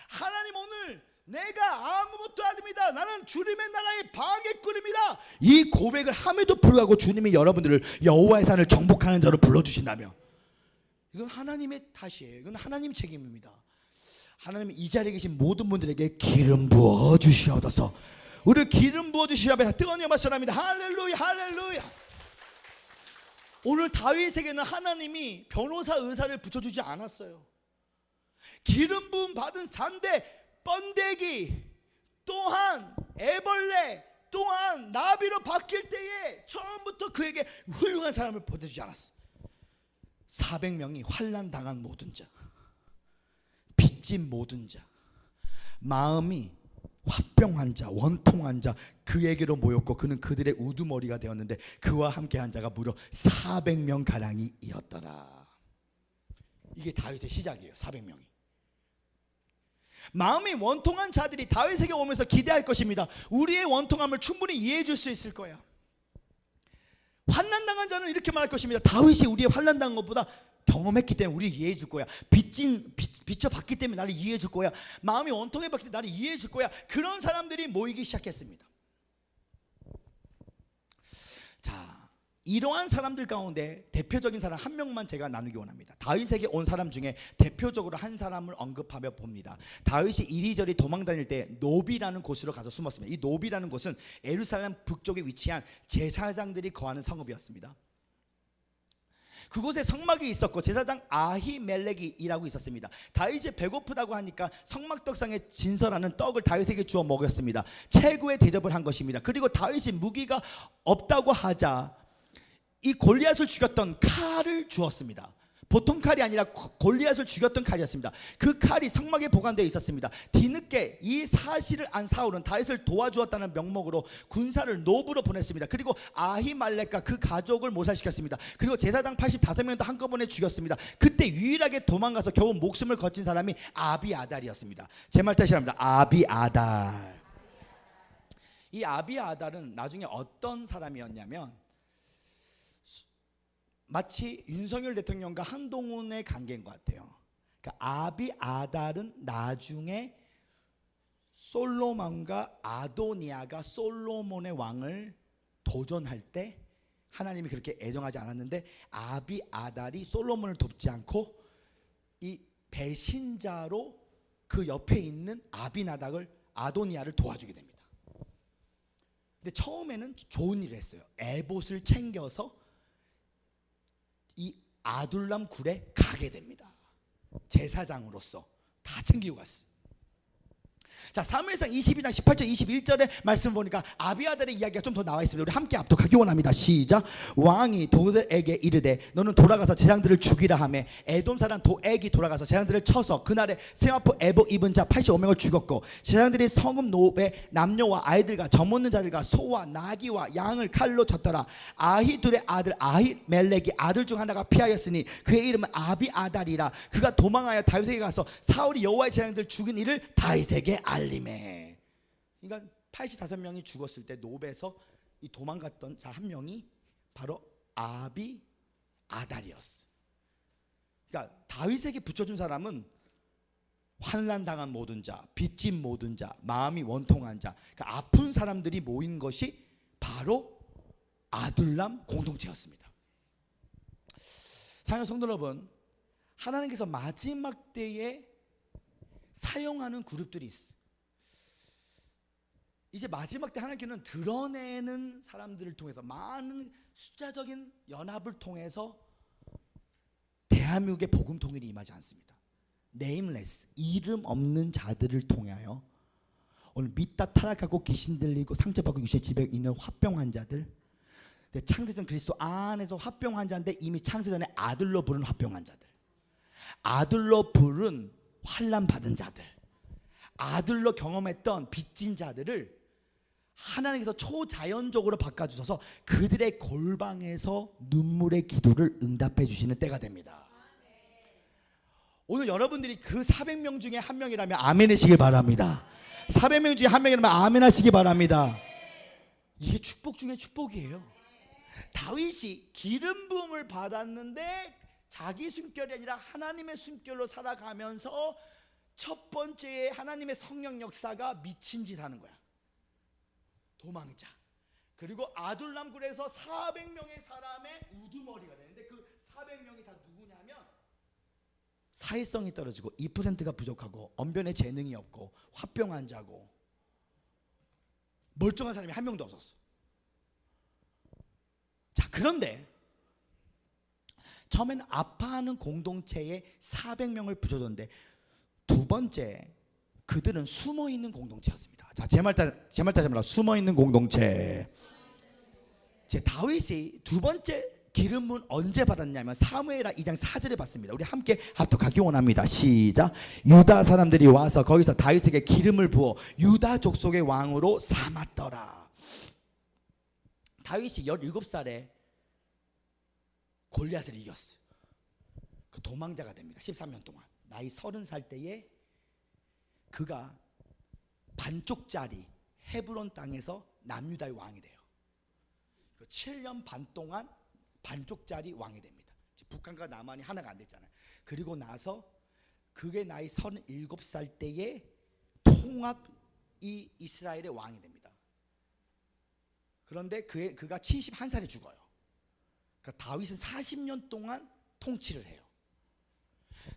하나님 오늘 내가 아무것도 아닙니다. 나는 주님의 나라의 방해꾼입니다. 이 고백을 함에도 불구하고 주님이 여러분들을 여호와의 산을 정복하는 자로 불러주신다면 이건 하나님의 탓이에요. 이건 하나님 책임입니다. 하나님이 이 자리에 계신 모든 분들에게 기름 부어 주시옵소서. 우리 기름 부어 주시옵소서. 뜨거운 영광 전합니다. 할렐루야 할렐루야. 오늘 다윗에게는 하나님이 변호사 의사를 붙여주지 않았어요. 기름 부음 받은 잔대 번데기 또한 애벌레 또한 나비로 바뀔 때에 처음부터 그에게 훌륭한 사람을 보내주지 않았어. 400명이 환난 당한 모든 자, 빚진 모든 자, 마음이 화병한 자, 원통한 자 그에게로 모였고 그는 그들의 우두머리가 되었는데 그와 함께한 자가 무려 400명 가량이었더라. 이게 다윗의 시작이에요. 400명이. 마음이 원통한 자들이 다윗에게 오면서 기대할 것입니다. 우리의 원통함을 충분히 이해해 줄 수 있을 거야. 환난당한 자는 이렇게 말할 것입니다. 다윗이 우리의 환난당한 것보다 경험했기 때문에 우리 이해해 줄 거야. 비춰봤기 때문에 나를 이해해 줄 거야. 마음이 원통해봤기 때문에 나를 이해해 줄 거야. 그런 사람들이 모이기 시작했습니다. 자, 이러한 사람들 가운데 대표적인 사람 한 명만 제가 나누기 원합니다. 다윗에게 온 사람 중에 대표적으로 한 사람을 언급하며 봅니다. 다윗이 이리저리 도망다닐 때 노비라는 곳으로 가서 숨었습니다. 이 노비라는 곳은 예루살렘 북쪽에 위치한 제사장들이 거하는 성읍이었습니다. 그곳에 성막이 있었고 제사장 아히멜렉이라고 있었습니다. 다윗이 배고프다고 하니까 성막떡상에 진설하는 떡을 다윗에게 주어 먹였습니다. 최고의 대접을 한 것입니다. 그리고 다윗이 무기가 없다고 하자 이 골리앗을 죽였던 칼을 주었습니다. 보통 칼이 아니라 골리앗을 죽였던 칼이었습니다. 그 칼이 성막에 보관되어 있었습니다. 뒤늦게 이 사실을 안 사울은 다윗을 도와주었다는 명목으로 군사를 노브로 보냈습니다. 그리고 아히말렉과 그 가족을 모살시켰습니다. 그리고 제사장 85명도 한꺼번에 죽였습니다. 그때 유일하게 도망가서 겨우 목숨을 거친 사람이 아비아달이었습니다. 제 말 다시 합니다. 아비아달. 이 아비아달은 나중에 어떤 사람이었냐면 마치 윤석열 대통령과 한동훈의 관계인 것 같아요. 그러니까 아비아달은 나중에 솔로몬과 아도니아가 솔로몬의 왕을 도전할 때 하나님이 그렇게 애정하지 않았는데 아비아달이 솔로몬을 돕지 않고 이 배신자로 그 옆에 있는 아비나닥을 아도니아를 도와주게 됩니다. 근데 처음에는 좋은 일을 했어요. 에봇을 챙겨서 이 아둘람 굴에 가게 됩니다. 제사장으로서 다 챙기고 갔어요. 자, 사무엘상 22장 18절 21절의 말씀을 보니까 아비아달의 이야기가 좀 더 나와 있습니다. 우리 함께 합독하기 원합니다. 시작. 왕이 도에게 이르되 너는 돌아가서 제장들을 죽이라 하매 에돔 사람 도액이 돌아가서 제장들을 쳐서 그날에 세마포 에복 입은 자 85명을 죽였고 제장들이 성읍 노베 남녀와 아이들과 젖먹는 자들과 소와 나귀와 양을 칼로 쳤더라. 아히둘의 아들 아히멜렉이 아들 중 하나가 피하였으니 그의 이름은 아비아달이라. 그가 도망하여 다윗에게 가서 사울이 여호와의 제장들을 죽인 일을 다윗에게 알림해. 그러니까 85명이 죽었을 때 노베에서 이 도망갔던 자 한 명이 바로 아비아달이었어. 그러니까 다윗에게 붙여준 사람은 환난 당한 모든 자, 빚진 모든 자, 마음이 원통한 자, 그러니까 아픈 사람들이 모인 것이 바로 아둘람 공동체였습니다. 사랑하는 성도 여러분, 하나님께서 마지막 때에 사용하는 그룹들이 있어요. 이제 마지막 때 하나님께는 드러내는 사람들을 통해서 많은 숫자적인 연합을 통해서 대한민국의 복음 통일이 임하지 않습니다. 네임레스, 이름 없는 자들을 통하여 오늘 믿다 타락하고 귀신 들리고 상처받고 육신의 질병 있는 화병 환자들, 창세전 그리스도 안에서 화병 환자인데 이미 창세전에 아들로 부른 화병 환자들, 아들로 부른 환난 받은 자들, 아들로 경험했던 빚진 자들을 하나님께서 초자연적으로 바꿔주셔서 그들의 골방에서 눈물의 기도를 응답해 주시는 때가 됩니다. 오늘 여러분들이 그 400명 중에 한 명이라면 아멘 하시기 바랍니다. 400명 중에 한 명이라면 아멘 하시기 바랍니다. 이게 축복 중에 축복이에요. 다윗이 기름 부음을 받았는데 자기 숨결이 아니라 하나님의 숨결로 살아가면서 첫 번째 하나님의 성령 역사가 미친 짓 하는 거야. 도망자. 그리고 아둘람 굴에서 400명의 사람의 우두머리가 되는데 그 400명이 다 누구냐면 사회성이 떨어지고 2%가 부족하고 언변의 재능이 없고 화병 환자고 멀쩡한 사람이 한 명도 없었어. 자, 그런데 처음에는 아파하는 공동체에 400명을 붙여줬는데 두 번째 그들은 숨어있는 공동체였습니다. 자, 제 말 다시 말로 숨어있는 공동체. 제 다윗이 두 번째 기름은 언제 받았냐면 사무엘하 2장 4절에 받습니다. 우리 함께 합독하기 원합니다. 시작. 유다 사람들이 와서 거기서 다윗에게 기름을 부어 유다 족속의 왕으로 삼았더라. 다윗이 17살에 골리앗을 이겼어요. 그 도망자가 됩니다. 13년 동안. 나이 30살 때에 그가 반쪽짜리 헤브론 땅에서 남유다의 왕이 돼요. 7년 반 동안 반쪽짜리 왕이 됩니다. 북한과 남한이 하나가 안 됐잖아요. 그리고 나서 그게 나이 37살 때에 통합 이 이스라엘의 왕이 됩니다. 그런데 그가 71살에 죽어요. 그러니까 다윗은 40년 동안 통치를 해요.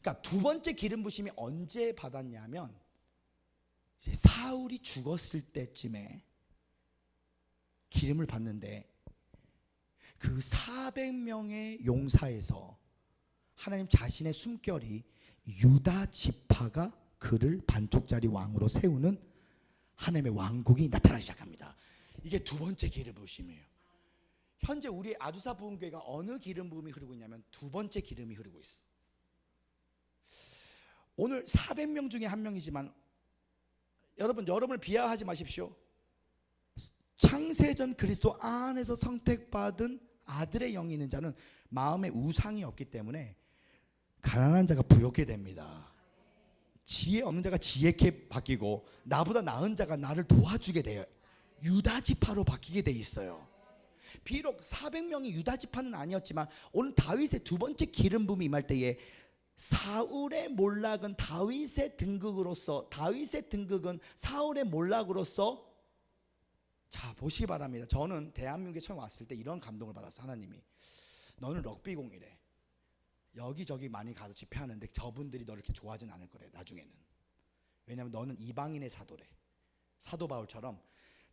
그러니까 두 번째 기름 부심이 언제 받았냐면 이제 사울이 죽었을 때쯤에 기름을 받는데 그 400명의 용사에서 하나님 자신의 숨결이 유다 지파가 그를 반쪽짜리 왕으로 세우는 하나님의 왕국이 나타나기 시작합니다. 이게 두 번째 기름 부심이에요. 현재 우리 아주사 부흥교회가 어느 기름 부음이 흐르고 있냐면 두 번째 기름이 흐르고 있어. 오늘 400명 중에 한 명이지만 여러분을 비하하지 마십시오. 창세전 그리스도 안에서 선택받은 아들의 영이 있는 자는 마음에 우상이 없기 때문에 가난한 자가 부욕게 됩니다. 지혜 없는 자가 지혜케 바뀌고 나보다 나은 자가 나를 도와주게 돼요. 유다 지파로 바뀌게 돼 있어요. 비록 400명이 유다 지파는 아니었지만 오늘 다윗의 두 번째 기름 부음이 임할 때에 사울의 몰락은 다윗의 등극으로서, 다윗의 등극은 사울의 몰락으로서, 자 보시기 바랍니다. 저는 대한민국에 처음 왔을 때 이런 감동을 받았어. 하나님이 너는 럭비공이래. 여기저기 많이 가서 집회하는데 저분들이 너를 이렇게 좋아하진 않을 거래 나중에는. 왜냐하면 너는 이방인의 사도래. 사도 바울처럼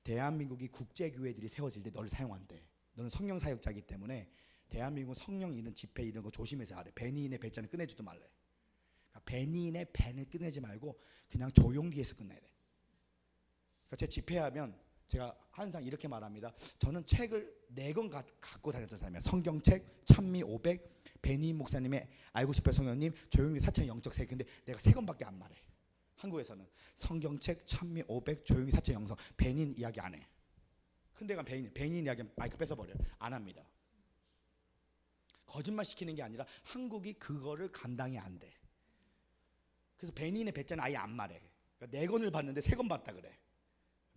대한민국이 국제교회들이 세워질 때 너를 사용한대. 너는 성령 사역자이기 때문에 대한민국 성령 이런 집회 이런 거 조심해서 하래. 베니인의 배자는 꺼내지도 말래. 그러니까 베니인의 벤을 꺼내지 말고 그냥 조용기에서 끝내래. 그러니까 제 집회하면 제가 항상 이렇게 말합니다. 저는 책을 4권 갖고 다녔던 사람이에요. 성경책, 찬미 500, 베니인 목사님의 알고 싶어요 성령님, 조용히 사천 영적 세. 근데 내가 3권밖에 안 말해. 한국에서는 성경책, 찬미 500, 조용히 사천 영성, 베니인 이야기 안 해. 근데 가 베니인 이야기 마이크 뺏어버려요. 안 합니다. 거짓말 시키는 게 아니라 한국이 그거를 감당이 안 돼. 그래서 베니인의 배자는 아예 안 말해. 그러니까 4권을 봤는데 3권 봤다 그래.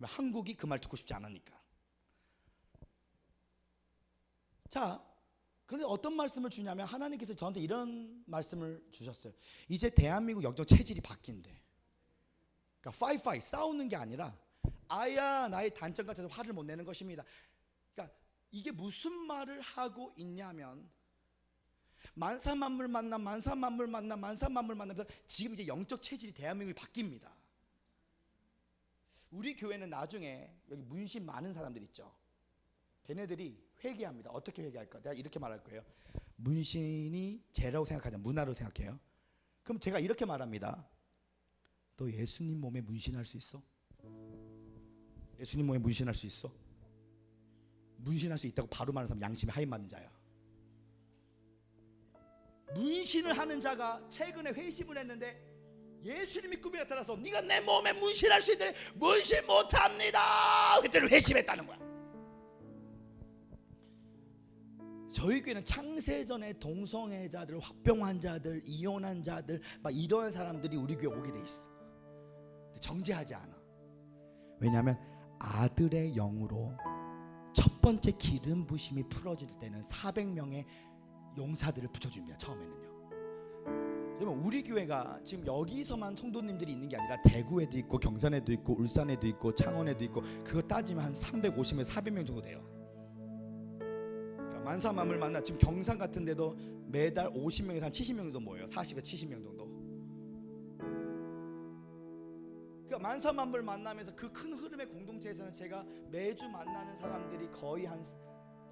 한국이 그 말 듣고 싶지 않으니까. 자, 그런데 어떤 말씀을 주냐면 하나님께서 저한테 이런 말씀을 주셨어요. 이제 대한민국 영적 체질이 바뀐대. 그러니까 파이파이 싸우는 게 아니라 아야 나의 단점 같아서 화를 못 내는 것입니다. 그러니까 이게 무슨 말을 하고 있냐면 만사만물 만나 만사만물 만나 만사만물 만나면서 지금 이제 영적 체질이 대한민국이 바뀝니다. 우리 교회는 나중에 여기 문신 많은 사람들 있죠. 걔네들이 회개합니다. 어떻게 회개할까? 내가 이렇게 말할 거예요. 문신이 죄라고 생각하지 문화로 생각해요. 그럼 제가 이렇게 말합니다. 너 예수님 몸에 문신할 수 있어? 예수님 몸에 문신할 수 있어? 문신할 수 있다고 바로 말하는 사람 양심에 하인 맞는 자야. 문신을 하는 자가 최근에 회심을 했는데 예수님이 꿈에 나타나서 네가 내 몸에 문신할 수 있는데 문신 못합니다. 그때는 회심했다는 거야. 저희 교회는 창세전에 동성애자들, 합병 자들, 이혼한 자들 막 이런 사람들이 우리 교회 오게 돼 있어. 정죄하지 않아. 왜냐하면 아들의 영으로 첫 번째 기름 부심이 풀어질 때는 400명의 용사들을 붙여줍니다. 처음에는요. 여러분 우리 교회가 지금 여기서만 성도님들이 있는 게 아니라 대구에도 있고 경산에도 있고 울산에도 있고 창원에도 있고 그거 따지면 한 350에서 400명 정도 돼요. 그러니까 만사맘을 만나 지금 경산 같은 데도 매달 50명에서 한 70명 정도 모여요. 40에서 70명 정도. 그러니까 만사만물 만나면서 그 큰 흐름의 공동체에서는 제가 매주 만나는 사람들이 거의 한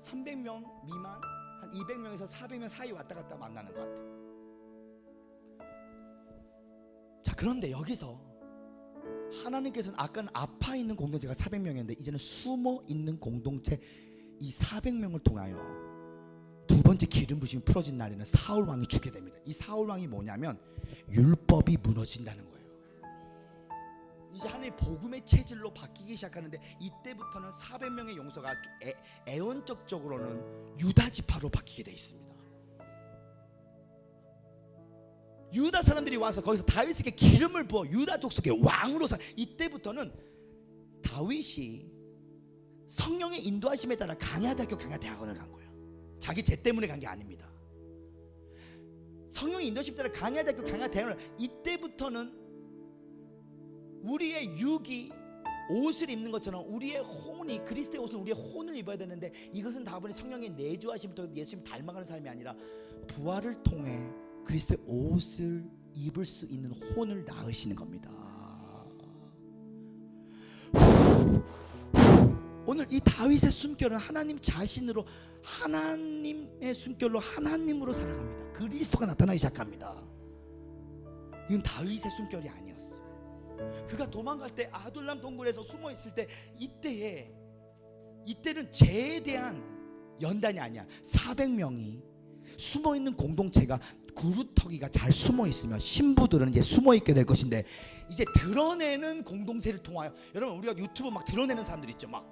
300명 미만, 한 200명에서 400명 사이 왔다 갔다 만나는 것 같아요. 자, 그런데 여기서 하나님께서는 아까는 아파 있는 공동체가 400명이었는데 이제는 숨어 있는 공동체 이 400명을 통하여 두 번째 기름 부심이 풀어진 날에는 사울 왕이 죽게 됩니다. 이 사울 왕이 뭐냐면 율법이 무너진다는 거예요. 이제 하나님의 복음의 체질로 바뀌기 시작하는데 이때부터는 400명의 용서가 애언적으로는 유다 지파로 바뀌게 돼 있습니다. 유다 사람들이 와서 거기서 다윗에게 기름을 부어 유다 족속의 왕으로 이때부터는 다윗이 성령의 인도하심에 따라 강야대학교 강야대학원을 간 거예요. 자기 죄 때문에 간 게 아닙니다. 성령의 인도하심에 따라 강야대학교 강야대학원을 이때부터는 우리의 육이 옷을 입는 것처럼 우리의 혼이 그리스도의 옷은 우리의 혼을 입어야 되는데 이것은 다분히 성령의 내주하심부터 예수님 닮아가는 삶이 아니라 부활을 통해 그리스도의 옷을 입을 수 있는 혼을 낳으시는 겁니다. 오늘 이 다윗의 숨결은 하나님 자신으로 하나님의 숨결로 하나님으로 살아갑니다. 그리스도가 나타나기 시작합니다. 이건 다윗의 숨결이 아니었어요. 그가 도망갈 때 아둘람 동굴에서 숨어 있을 때 이때는 죄에 대한 연단이 아니야. 400명이 숨어 있는 공동체가 구루터기가 잘 숨어 있으면 신부들은 이제 숨어 있게 될 것인데 이제 드러내는 공동체를 통하여 여러분 우리가 유튜브 막 드러내는 사람들 있죠. 막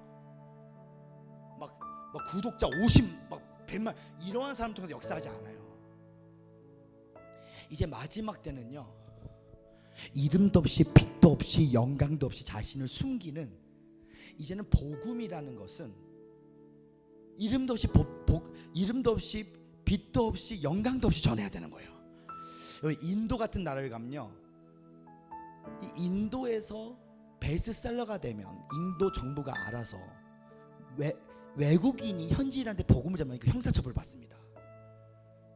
구독자 50, 막 100만 이러한 사람 통해서 역사하지 않아요. 이제 마지막 때는요. 이름도 없이 빛도 없이 영광도 없이 자신을 숨기는 이제는 복음이라는 것은 이름도 없이 이름도 없이 빛도 없이 영광도 없이 전해야 되는 거예요. 여러분 인도 같은 나라를 가면요. 이 인도에서 베스트셀러가 되면 인도 정부가 알아서 외국인이 현지인한테 복음을 전하면 형사처벌을 받습니다.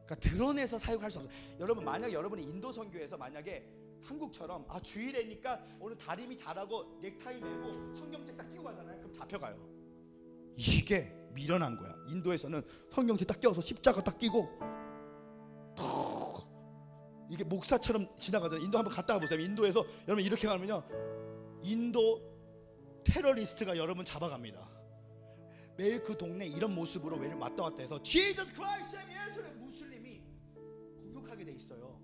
그러니까 드러내서 사육할 수 없어요. 여러분 만약 여러분이 인도 선교에서 만약에 한국처럼 주일이니까 오늘 다림이 잘하고 넥타이 매고 성경책 딱 끼고 가잖아요. 그럼 잡혀가요. 이게 미련한 거야. 인도에서는 성경책 딱 끼워서 십자가 딱 끼고 이게 목사처럼 지나가잖아요. 인도 한번 갔다 와보세요. 인도에서 여러분 이렇게 가면요 인도 테러리스트가 여러분 잡아갑니다. 매일 그 동네 이런 모습으로 왜냐 왔다 갔다 해서 Jesus Christ 예수를 무슬림이 공격하게 돼 있어요.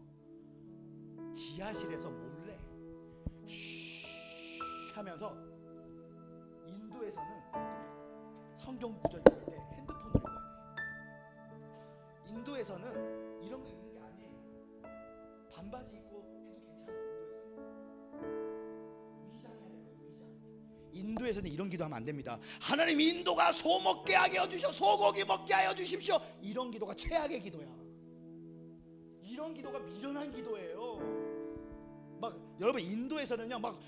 지하실에서 몰래 하면서 인도에서는 성경 구절 읽을 때 핸드폰을 읽어야 돼. 인도에서는 이런 거 읽는 게 아니에요. 반바지 입고 해도 괜찮아요. 위장해야 돼요. 위장. 인도에서는 이런 기도하면 안 됩니다. 하나님 인도가 소 먹게 하여 주시오. 소고기 먹게 하여 주십시오. 이런 기도가 최악의 기도야. 이런 기도가 미련한 기도예요. 막 여러분 인도에서는요 막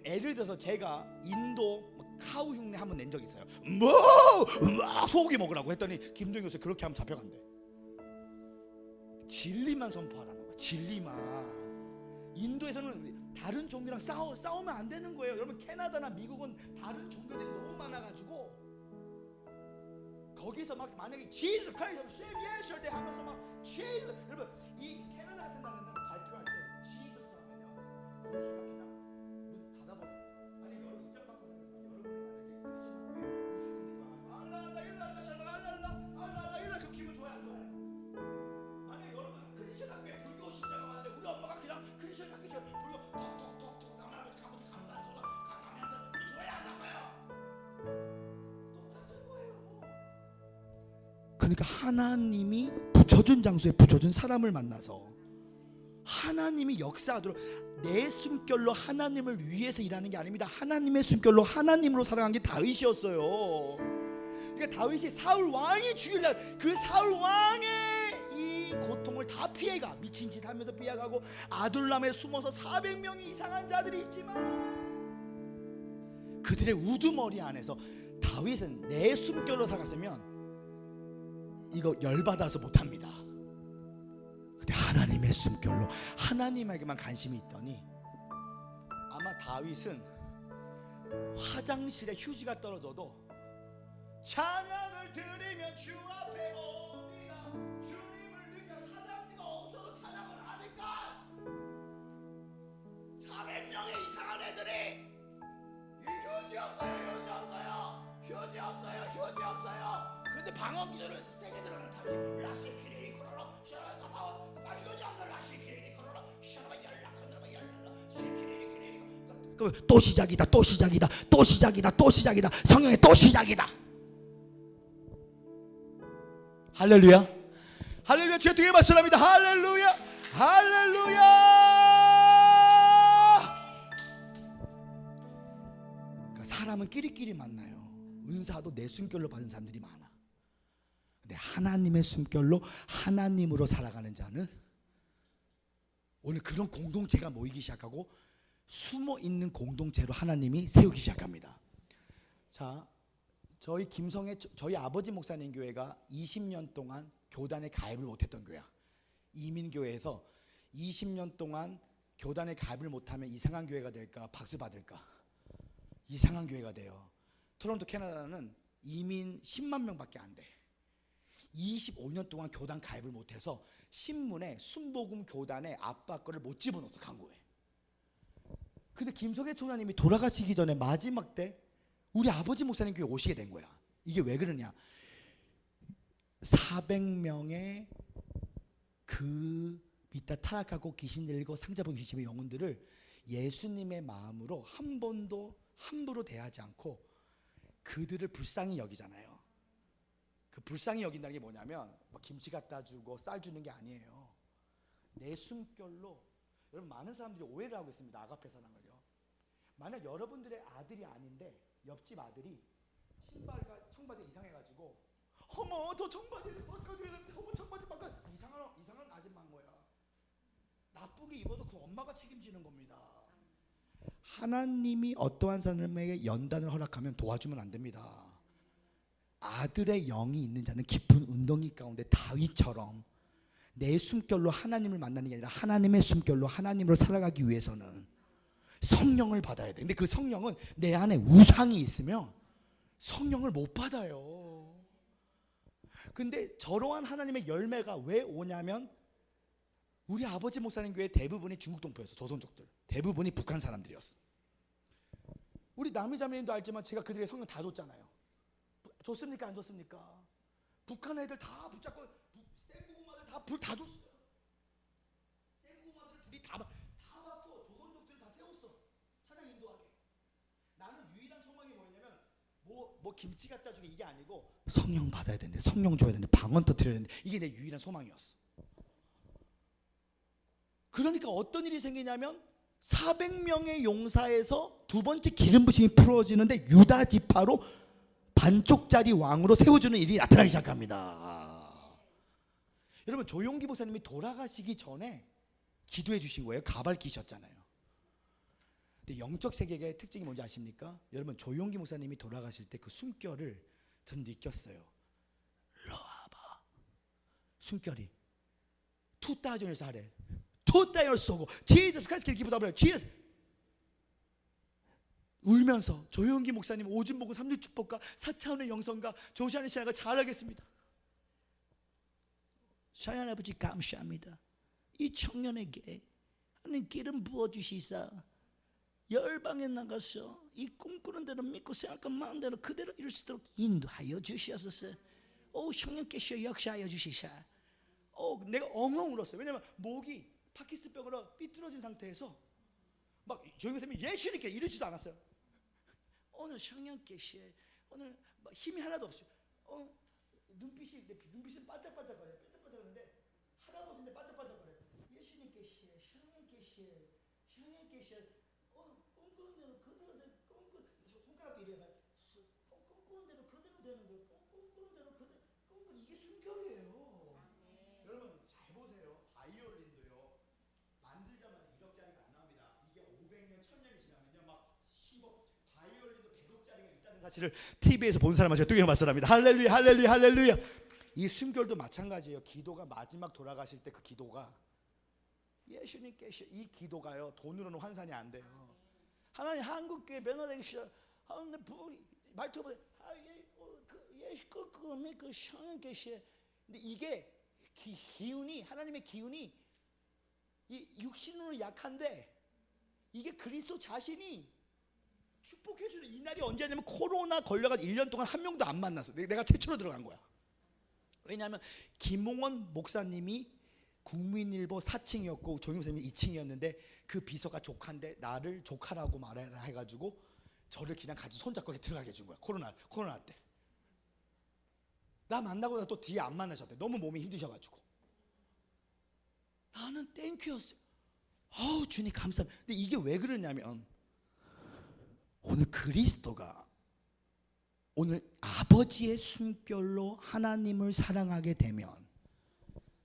예를 들어서 제가 인도 카우 흉내 한번 낸 적 있어요. 소고기 먹으라고 했더니 김동현 교수 그렇게 하면 잡혀간대. 진리만 선포하라는 거야. 진리만. 인도에서는 다른 종교랑 싸우면 안 되는 거예요. 여러분 캐나다나 미국은 다른 종교들이 너무 많아가지고 거기서 막 만약에 Jesus Christ, yes, 때 하면서 막 Jesus 여러분 이 캐나다 같은 나라는 발표할 때 Jesus 하면요. 그냥 문 닫아버려. 아니 여러분 입장 바꿔서 여러분 그러니까 하나님이 붙여준 장소에 붙여준 사람을 만나서 하나님이 역사하도록, 내 숨결로 하나님을 위해서 일하는 게 아닙니다. 하나님의 숨결로 하나님으로 살아간 게 다윗이었어요. 그러니까 다윗이 사울 왕이 죽이려, 그 사울 왕의 이 고통을 다 피해가, 미친 짓 하면서 피해가고, 아둘람에 숨어서 400명의 이상한 자들이 있지만 그들의 우두머리 안에서 다윗은 내 숨결로 살았으면 이거 열받아서 못합니다. 근데 하나님의 숨결로 하나님에게만 관심이 있더니, 아마 다윗은 화장실에 휴지가 떨어져도 찬양을 들으며 주 앞에 옵니다, 주님을 느껴, 사장지가 없어도 찬양을 하니까 400명의 이상한 애들이 휴지 없어요, 휴지 없어요. 근데 방언 기도를 세게 들어가는 다윗이 라시키리 코로나 샤라다 바와 휴지 없어, 라시키리 코로나 샤라바 연락하느라 시키리 또 시작이다. 성령의 또 시작이다. 할렐루야. 주의 등에 맞서랍니다. 할렐루야. 그러니까 사람은 끼리끼리 만나요. 은사도 내 숨결로 받은 사람들이 많아. 근데 하나님의 숨결로 하나님으로 살아가는 자는 오늘 그런 공동체가 모이기 시작하고, 숨어 있는 공동체로 하나님이 세우기 시작합니다. 자, 저희 김성의 저희 아버지 목사님 교회가 20년 동안 교단에 가입을 못했던 교회야. 이민교회에서 20년 동안 교단에 가입을 못하면 이상한 교회가 될까, 박수 받을까, 이상한 교회가 돼요. 토론토 캐나다는 이민 10만 명밖에 안 돼. 25년 동안 교단 가입을 못해서 신문에 순복음 교단에 아빠 거를 못 집어넣어서 광고해. 근데 김성애 총장님이 돌아가시기 전에 마지막 때 우리 아버지 목사님 교회 오시게 된 거야. 이게 왜 그러냐, 400명의 그 이따 타락하고 귀신 들리고 상자복 귀신의 영혼들을 예수님의 마음으로 한 번도 함부로 대하지 않고 그들을 불쌍히 여기잖아요. 그 불쌍히 여긴다는 게 뭐냐면 뭐 김치 갖다 주고 쌀 주는 게 아니에요. 내 숨결로. 여러분, 많은 사람들이 오해를 하고 있습니다. 아가페 사랑을요. 만약 여러분들의 아들이 아닌데 옆집 아들이 신발과 청바지가 이상해가지고, 어머 저 청바지를 바꿔줘야 되는데, 어머 청바지 바꿔, 이상한 아줌마인 거야. 나쁘게 입어도 그 엄마가 책임지는 겁니다. 하나님이 어떠한 사람에게 연단을 허락하면 도와주면 안 됩니다. 아들의 영이 있는 자는 깊은 운동이 가운데 다윗처럼 내 숨결로 하나님을 만나는 게 아니라 하나님의 숨결로 하나님으로 살아가기 위해서는 성령을 받아야 돼. 근데 그 성령은 내 안에 우상이 있으면 성령을 못 받아요. 근데 저러한 하나님의 열매가 왜 오냐면, 우리 아버지 목사님 교회 대부분이 중국 동포였어. 조선족들 대부분이 북한 사람들이었어. 우리 남이자매님도 알지만 제가 그들의 성령 다 줬잖아요. 줬습니까 안 줬습니까? 북한 애들 다 붙잡고 생고구마들 다 줬어요. 생고구마들 둘이 다 봤어. 조선족들 다 세웠어. 찬양 인도하게. 나는 유일한 소망이 뭐냐면 뭐 김치 갖다 주기, 이게 아니고 성령 받아야 되는데, 성령 줘야 되는데, 방언 터뜨려야 되는데, 이게 내 유일한 소망이었어. 그러니까 어떤 일이 생기냐면 400명의 용사에서 두 번째 기름 부심이 풀어지는데 유다 지파로 반쪽짜리 왕으로 세워주는 일이 나타나기 시작합니다. 여러분, 조용기 목사님이 돌아가시기 전에 기도해 주신 거예요. 가발 끼셨잖아요. 근데 영적 세계의 특징이 뭔지 아십니까? 여러분, 조용기 목사님이 돌아가실 때 그 숨결을 전 느꼈어요. 일로 와봐. 숨결이 투따전에서 하래. 투따열 쏘고 지저스 크라이스트 기부다 버려. 지저스 울면서 조용기 목사님 오줌복음 3주 축복과 4차원의 영성과 조시아는 신앙을 잘하겠습니다. 사랑 아버지 감사합니다. 이 청년에게 하나님 기름 부어주시사 열방에 나가서 이 꿈꾸는 대로 믿고 생각한 마음대로 그대로 이룰 수 있도록 인도하여 주시옵소서. 오, 형님께서 역사하여 주시사. 내가 엉엉 울었어요. 왜냐면 목이 파키스병으로 삐뚤어진 상태에서 막 조용히 선생님이 예수님께 이러지도 않았어요. 오늘 성령께서 오늘 힘이 하나도 없어요. 눈빛은 반짝반짝거려. 반짝반짝거리는데 할아버지인데 반짝반짝거려. 예수님께시에 샹님께시에 샹님께시에 꽁꾸는 대로 그대로 되는 꽁꾸 손가락도 이래 봐. 꽁꾸는 대로 그대로 되는 거예요. 꽁꾸는 대로 그대로 꽁꾸 이게 순결이에요. 여러분 잘 보세요. 바이올린도요. 만들자마자 1억짜리가 안 나옵니다. 이게 500년, 1000년이 지나면요 막 10억 바이올린도 100억짜리가 있다는 사실을 TV에서 본 사람은 제가 뜨게 맞서랍니다. 할렐루야, 할렐루야, 할렐루야. 이 순결도 마찬가지예요. 기도가 마지막 돌아가실 때 그 기도가 예수님께서 이 기도가요 돈으로는 환산이 안 돼요. 하나님 한국교회 변화되기 시작. 하나님 말투가 예수 그 샹께서 근데 이게 기운이 하나님의 기운이 이 육신으로는 약한데 이게 그리스도 자신이 축복해주는 이 날이 언제냐면 코로나 걸려가지고 1년 동안 한 명도 안 만났어. 내가 최초로 들어간 거야. 왜냐하면 김홍원 목사님이 국민일보 4층이었고 조용 선생님이 2층이었는데 그 비서가 조카인데 나를 조카라고 말해라 해가지고 저를 그냥 가지고 손잡고 들어가게 해준 거야. 코로나 때. 나 만나고 나서 또 뒤에 안 만나셨대. 너무 몸이 힘드셔가지고. 나는 땡큐였어요. 아우 주님 감사합니다. 근데 이게 왜 그러냐면 오늘 그리스도가 오늘 아버지의 숨결로 하나님을 사랑하게 되면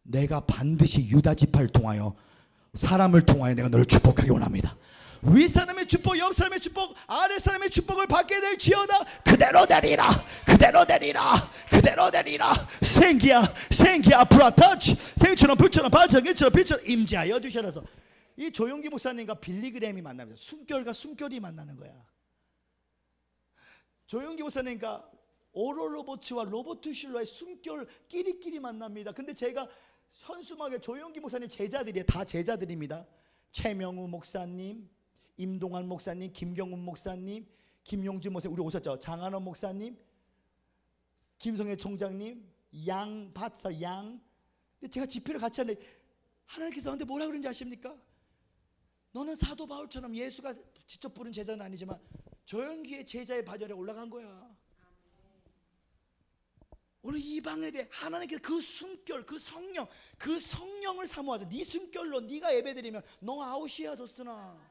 내가 반드시 유다 지파를 통하여 사람을 통하여 내가 너를 축복하기 원합니다. 윗사람의 축복, 옆사람의 축복, 아랫사람의 축복을 받게 될지어다. 그대로 되리라, 그대로 되리라, 그대로 되리라. 생기야 브라터치 생처럼 불처럼 반처럼 일처럼 빛처럼 임재하여 주셔서 이 조용기 목사님과 빌리그램이 만납니다. 숨결과 숨결이 만나는 거야. 조용기 목사님과 오로로보츠와 로버트 슐러의 숨결 끼리끼리 만납니다. 근데 제가 현수막에 조용기 목사님 제자들이에요. 다 제자들입니다. 최명우 목사님, 임동환 목사님, 김경훈 목사님, 김용준 목사님, 우리 오셨죠? 장한원 목사님, 김성애 총장님, 양 바사 양. 근데 제가 집회를 같이 하는데 하나님께서 저한테 뭐라 그런지 아십니까? 너는 사도 바울처럼 예수가 직접 부른 제자는 아니지만 조용기의 제자의 바절에 올라간 거야. 오늘 이 방에 대해 하나님께서 그 숨결, 그 성령을 사모하자. 네 숨결로 네가 예배드리면 너 아웃이야 저스나.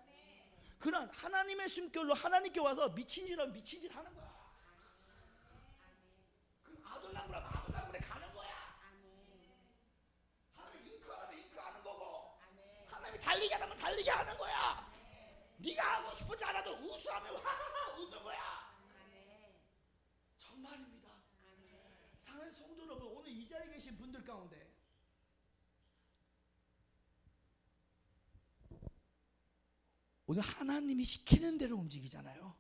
그런 하나님의 숨결로 하나님께 와서 미친 짓 하면 미친 짓 하는 거야. 그럼 아들랑구라면 아들랑구에 가는 거야. 하나님 잉크하면 잉크하는 거고 하나님이 달리게 하면 달리게 하는 거야. 네가 하고 싶지 않아도 우수하면 하하하 웃는 거야. 정말입니다. 사랑하는 성도 여러분, 오늘 이 자리에 계신 분들 가운데 오늘 하나님이 시키는 대로 움직이잖아요.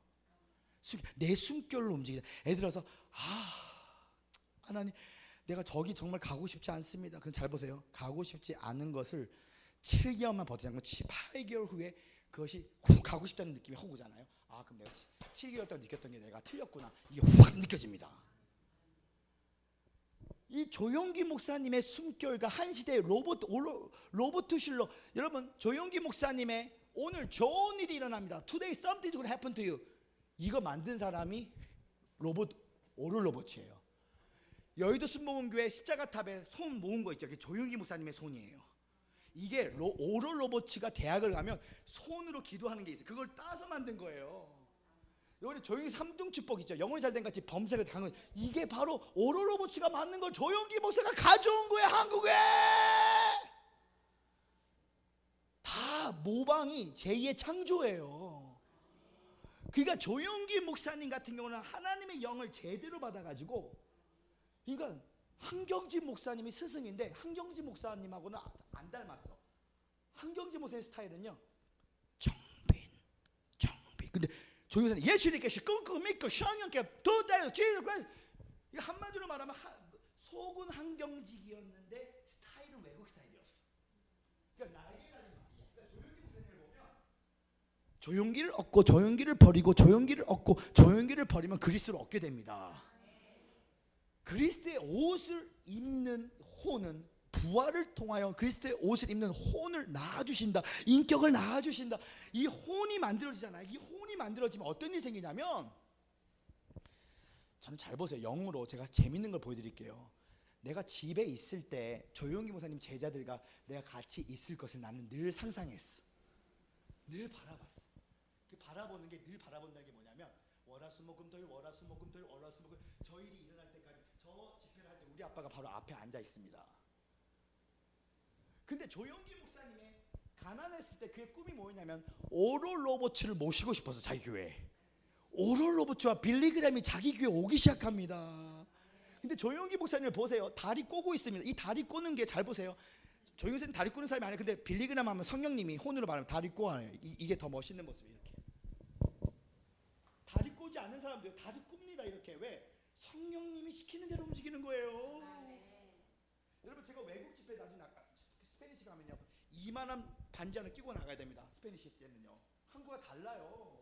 내 숨결로 움직이잖아요. 애들 와서 하나님 내가 저기 정말 가고 싶지 않습니다. 그럼 잘 보세요. 가고 싶지 않은 것을 7개월만 버티자면 8개월 후에 그것이 가고 싶다는 느낌이 확 오잖아요. 그럼 내가 7개월 동안 느꼈던 게 내가 틀렸구나. 이게 확 느껴집니다. 이 조용기 목사님의 숨결과 한 시대의 로버트 슐러. 여러분 조용기 목사님의 오늘 좋은 일이 일어납니다. Today something will happen to you. 이거 만든 사람이 오를 로버츠예요. 여의도 순복음교회 십자가탑에 손 모은 거 있죠. 그게 조용기 목사님의 손이에요. 이게 오를 로버츠가 대학을 가면 손으로 기도하는 게 있어요. 그걸 따서 만든 거예요. 여기 조용기 3중 축복 있죠. 영혼이 잘된 같이 범사가 강한 이게 바로 오를 로버츠가 만든 걸 조용기 목사가 가져온 거예요. 한국에 다 모방이 제2의 창조예요. 그러니까 조용기 목사님 같은 경우는 하나님의 영을 제대로 받아가지고, 그러니까 한경지 목사님이 스승인데 한경지 목사님하고는 안 닮았어. 한경지 목사의 스타일은요 정빈. 근데 조용기 목사님 예수님께서 끙끙 믿고 성령께 도달해서 Jesus Christ. 이거 한마디로 말하면 속은 한경직이었는데 스타일은 외국 스타일이었어. 그러니까 조용기를 얻고 조용기를 버리고 조용기를 얻고 조용기를 버리면 그리스도를 얻게 됩니다. 그리스도의 옷을 입는 혼은 부활을 통하여 그리스도의 옷을 입는 혼을 낳아주신다. 인격을 낳아주신다. 이 혼이 만들어지잖아요. 이 혼이 만들어지면 어떤 일이 생기냐면 저는 잘 보세요. 영으로 제가 재밌는 걸 보여드릴게요. 내가 집에 있을 때 조용기 목사님 제자들과 내가 같이 있을 것을 나는 늘 상상했어. 늘 바라봤어. 그 바라보는 게 늘 바라본다는 게 뭐냐면 월화수목금토일 월화수목금토일 월화수목금 저 일이 일어날 때까지 저 집회를 할 때 우리 아빠가 바로 앞에 앉아 있습니다. 근데 조용기 목사님의 가난했을 때 그의 꿈이 뭐였냐면 오럴 로버츠를 모시고 싶어서 자기 교회에. 오럴 로버츠와 빌리그램이 자기 교회에 오기 시작합니다. 근데 조용기 목사님을 보세요. 다리 꼬고 있습니다. 이 다리 꼬는 게 잘 보세요. 조용기 목사님 다리 꼬는 사람이 아니에요. 근데 빌리그램 하면 성령님이 혼으로 말하면 다리 꼬아요. 이게 더 멋있는 모습이에요. 이렇게 다리 꼬지 않는 사람들 다리 꿉니다. 이렇게. 왜? 성령님이 시키는 대로 움직이는 거예요. 여러분 제가 외국 집회 나중에 스페니시 가면요 2만원 반지 하나 끼고 나가야 됩니다. 스페니시 때는요 한국과 달라요.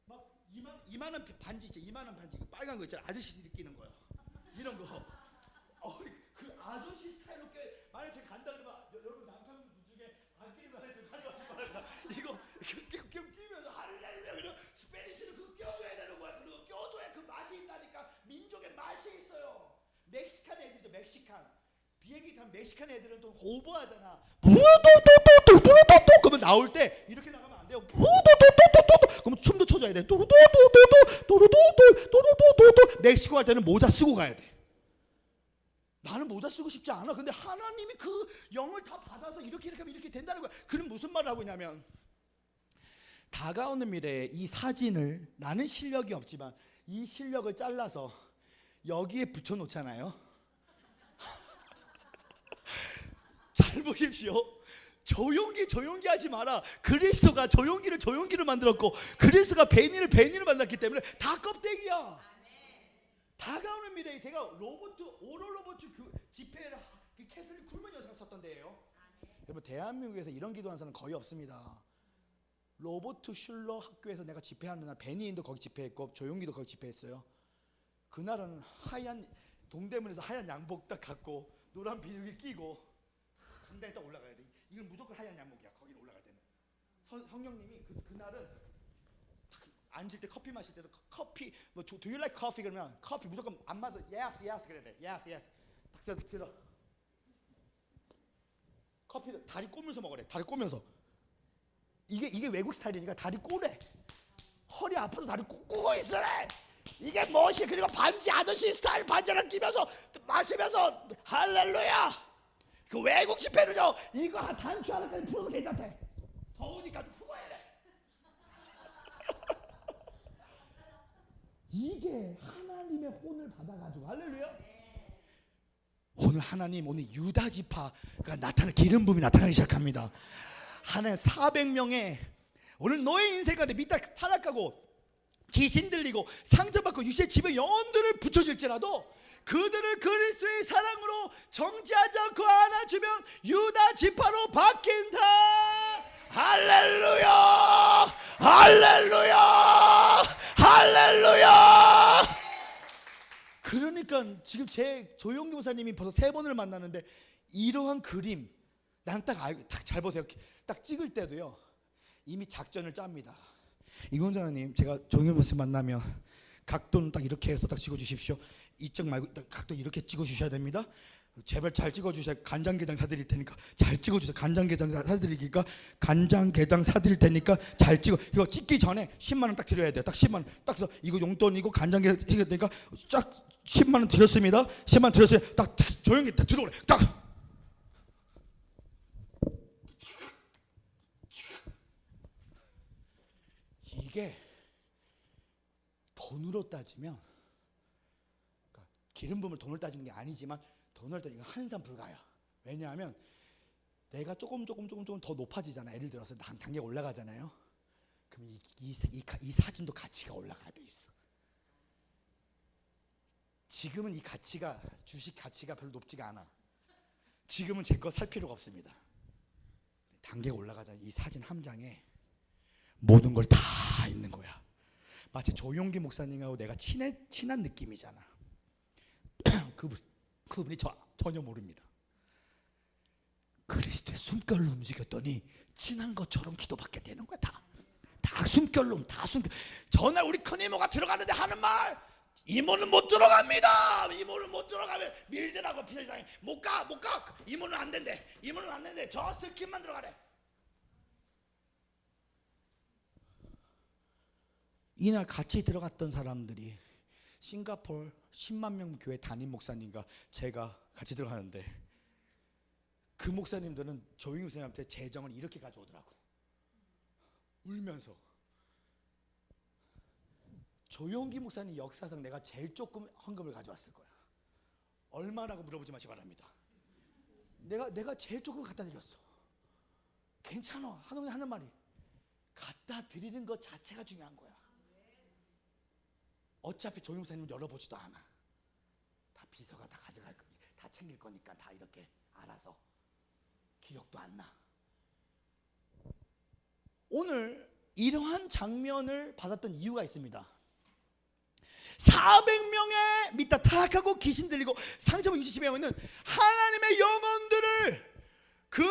막 2만원 반지 있죠. 2만원 반지 빨간 거 있잖아요. 아저씨들이 끼는 거요. 이런 거. 그 아저씨 스타일로 만약에 제가 간다 그러면 여러분 남편 중에 안 끼는 거 하나씩 가져가지 말라. 이거 끼면서 할렐루야 그냥 스페니시를 그거 껴줘야 되는 거야. 그리고 껴줘야 그 맛이 있다니까. 민족의 맛이 있어요. 멕시칸 애들이죠. 멕시칸. 비행기 타면 멕시칸 애들은 좀 오버하잖아. 그러면 나올 때 이렇게 나가면 안 돼요. 그러면 춤도 춰줘야 돼. 멕시코 갈 때는 모자 쓰고 가야 돼. 나는 모자 쓰고 싶지 않아. 근데 하나님이 그 영을 다 받아서 이렇게 하면 이렇게 된다는 거야. 그럼 무슨 말을 하고 있냐면 다가오는 미래에 이 사진을 나는 실력이 없지만 이 실력을 잘라서 여기에 붙여놓잖아요. 잘 보십시오. 조용기 하지 마라. 그리스도가 조용기를 만들었고 그리스도가 베니를 만들었기 때문에 다 껍데기야. 다가오는 미래에 제가 오럴 로버트 집회를 캐슬린 쿨먼 여사가 썼던 데예요. 여러분 대한민국에서 이런 기도하는 사람은 거의 없습니다. 로버트 슐러 학교에서 내가 집회하는 날 베니인도 거기 집회했고 조용기도 거기 집회했어요. 그날은 하얀 동대문에서 하얀 양복 딱 갖고 노란 비닐기 끼고 강당에 딱 올라가야 돼. 이건 무조건 하얀 양복이야. 거기는 올라갈 때는. 성령님이 그날은 앉을 때 커피 마실 때도 커피 뭐 do you like coffee 그러면 커피 무조건 안 마셔. yes 그래야 돼. yes 딱 들어. 커피도 다리 꼬면서 먹으래. 다리 꼬면서. 이게 외국 스타일이니까 다리 꼬래. 허리 아파도 다리 꼬고 있으래. 이게 멋이. 그리고 반지 아저씨 스타일 반지 하나 끼면서 마시면서 할렐루야. 그 외국 집회는요 이거 한 단추 하나까지 풀어도 괜찮대. 더우니까 좀 풀어야 돼. 이게 하나님의 혼을 받아가지고 할렐루야. 오늘 하나님 오늘 유다 지파가 기름 부음이 나타나기 시작합니다. 하나님 400명의 오늘 너의 인생 가운데 믿다 타락하고 귀신 들리고 상처받고 육신의 집에 영혼들을 붙여질지라도 그들을 그리스도의 사랑으로 정지하지 않고 안아주면 유다 지파로 바뀐다. 할렐루야 할렐루야 할렐루야. 그러니까 지금 제 조용기 목사님이 벌써 3번을 만나는데 이러한 그림 나는 딱 알고 딱 잘 보세요. 딱 찍을 때도요 이미 작전을 짭니다. 이공자님 제가 조용기 목사님 만나면 각도는 딱 이렇게 해서 딱 찍어주십시오. 이쪽 말고 딱 각도 이렇게 찍어주셔야 됩니다. 제발 잘 찍어주세요. 간장게장 사드릴 테니까 잘 찍어주세요. 간장게장 사드리니까 간장게장 사드릴 테니까 잘 찍어. 이거 찍기 전에 10만 원 딱 드려야 돼요. 딱 10만 원 딱 해서 이거 용돈이고 간장게장 해야 되니까 쫙 10만 원 드렸습니다. 10만 원 드렸어요. 딱 조용히 딱 들어오래. 딱 이게 돈으로 따지면 그러니까 기름 부음을 돈으로 따지는 게 아니지만 돈을 따지면 한산 불가야. 왜냐하면 내가 조금 더 높아지잖아. 예를 들어서 단계가 올라가잖아요. 그럼 이 사진도 가치가 올라가야 돼 있어. 지금은 이 가치가 주식 가치가 별로 높지가 않아. 지금은 제 거 살 필요가 없습니다. 단계가 올라가잖아. 이 사진 한 장에 모든 걸 다 있는 거야. 마치 조용기 목사님하고 내가 친한 느낌이잖아. 그분이 전혀 모릅니다. 그리스도의 숨결로 움직였더니 친한 것처럼 기도받게 되는 거야. 다 숨결로 다 숨결. 전날 우리 큰 이모가 들어가는데 하는 말 이모는 못 들어갑니다. 이모는 못 들어가면 밀대라고 비서실장이 못가 이모는 안 된대. 이모는 안 된대. 저 스킵만 들어가래. 이날 같이 들어갔던 사람들이 싱가포르 10만 명 교회 담임 목사님과 제가 같이 들어가는데 그 목사님들은 조용히 목사님한테 재정을 이렇게 가져오더라고. 울면서. 조용기 목사님 역사상 내가 제일 조금 헌금을 가져왔을 거야. 얼마라고 물어보지 마시기 바랍니다. 내가 제일 조금 갖다 드렸어. 괜찮아. 한동훈이 하는 말이 갖다 드리는 것 자체가 중요한 거야. 어차피 조용 목사님은 열어보지도 않아. 다 비서가 다 가져갈 거, 다 챙길 거니까 다 이렇게 알아서. 기억도 안 나. 오늘 이러한 장면을 받았던 이유가 있습니다. 400명의 믿다 타락하고 귀신 들리고 상처받은 60명에 있는 하나님의 영혼들을 그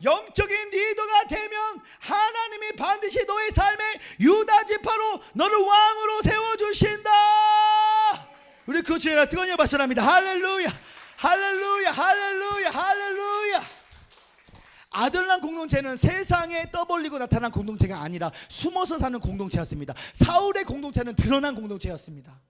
영적인 리더가 되면 하나님이 반드시 너의 삶에 유다 지파로 너를 왕으로 세워주신다. 우리 그 주에 뜨거운 박수랍니다. 할렐루야 할렐루야 할렐루야 할렐루야. 아들난 공동체는 세상에 떠벌리고 나타난 공동체가 아니라 숨어서 사는 공동체였습니다. 사울의 공동체는 드러난 공동체였습니다.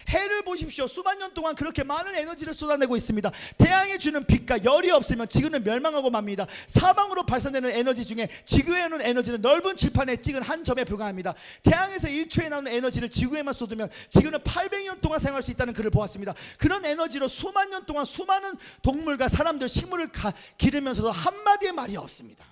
해를 보십시오. 수만 년 동안 그렇게 많은 에너지를 쏟아내고 있습니다. 태양이 주는 빛과 열이 없으면 지구는 멸망하고 맙니다. 사방으로 발산되는 에너지 중에 지구에 오는 에너지는 넓은 칠판에 찍은 한 점에 불과합니다. 태양에서 1초에 나오는 에너지를 지구에만 쏟으면 지구는 800년 동안 사용할 수 있다는 글을 보았습니다. 그런 에너지로 수만 년 동안 수많은 동물과 사람들, 식물을 기르면서도 한마디의 말이 없습니다.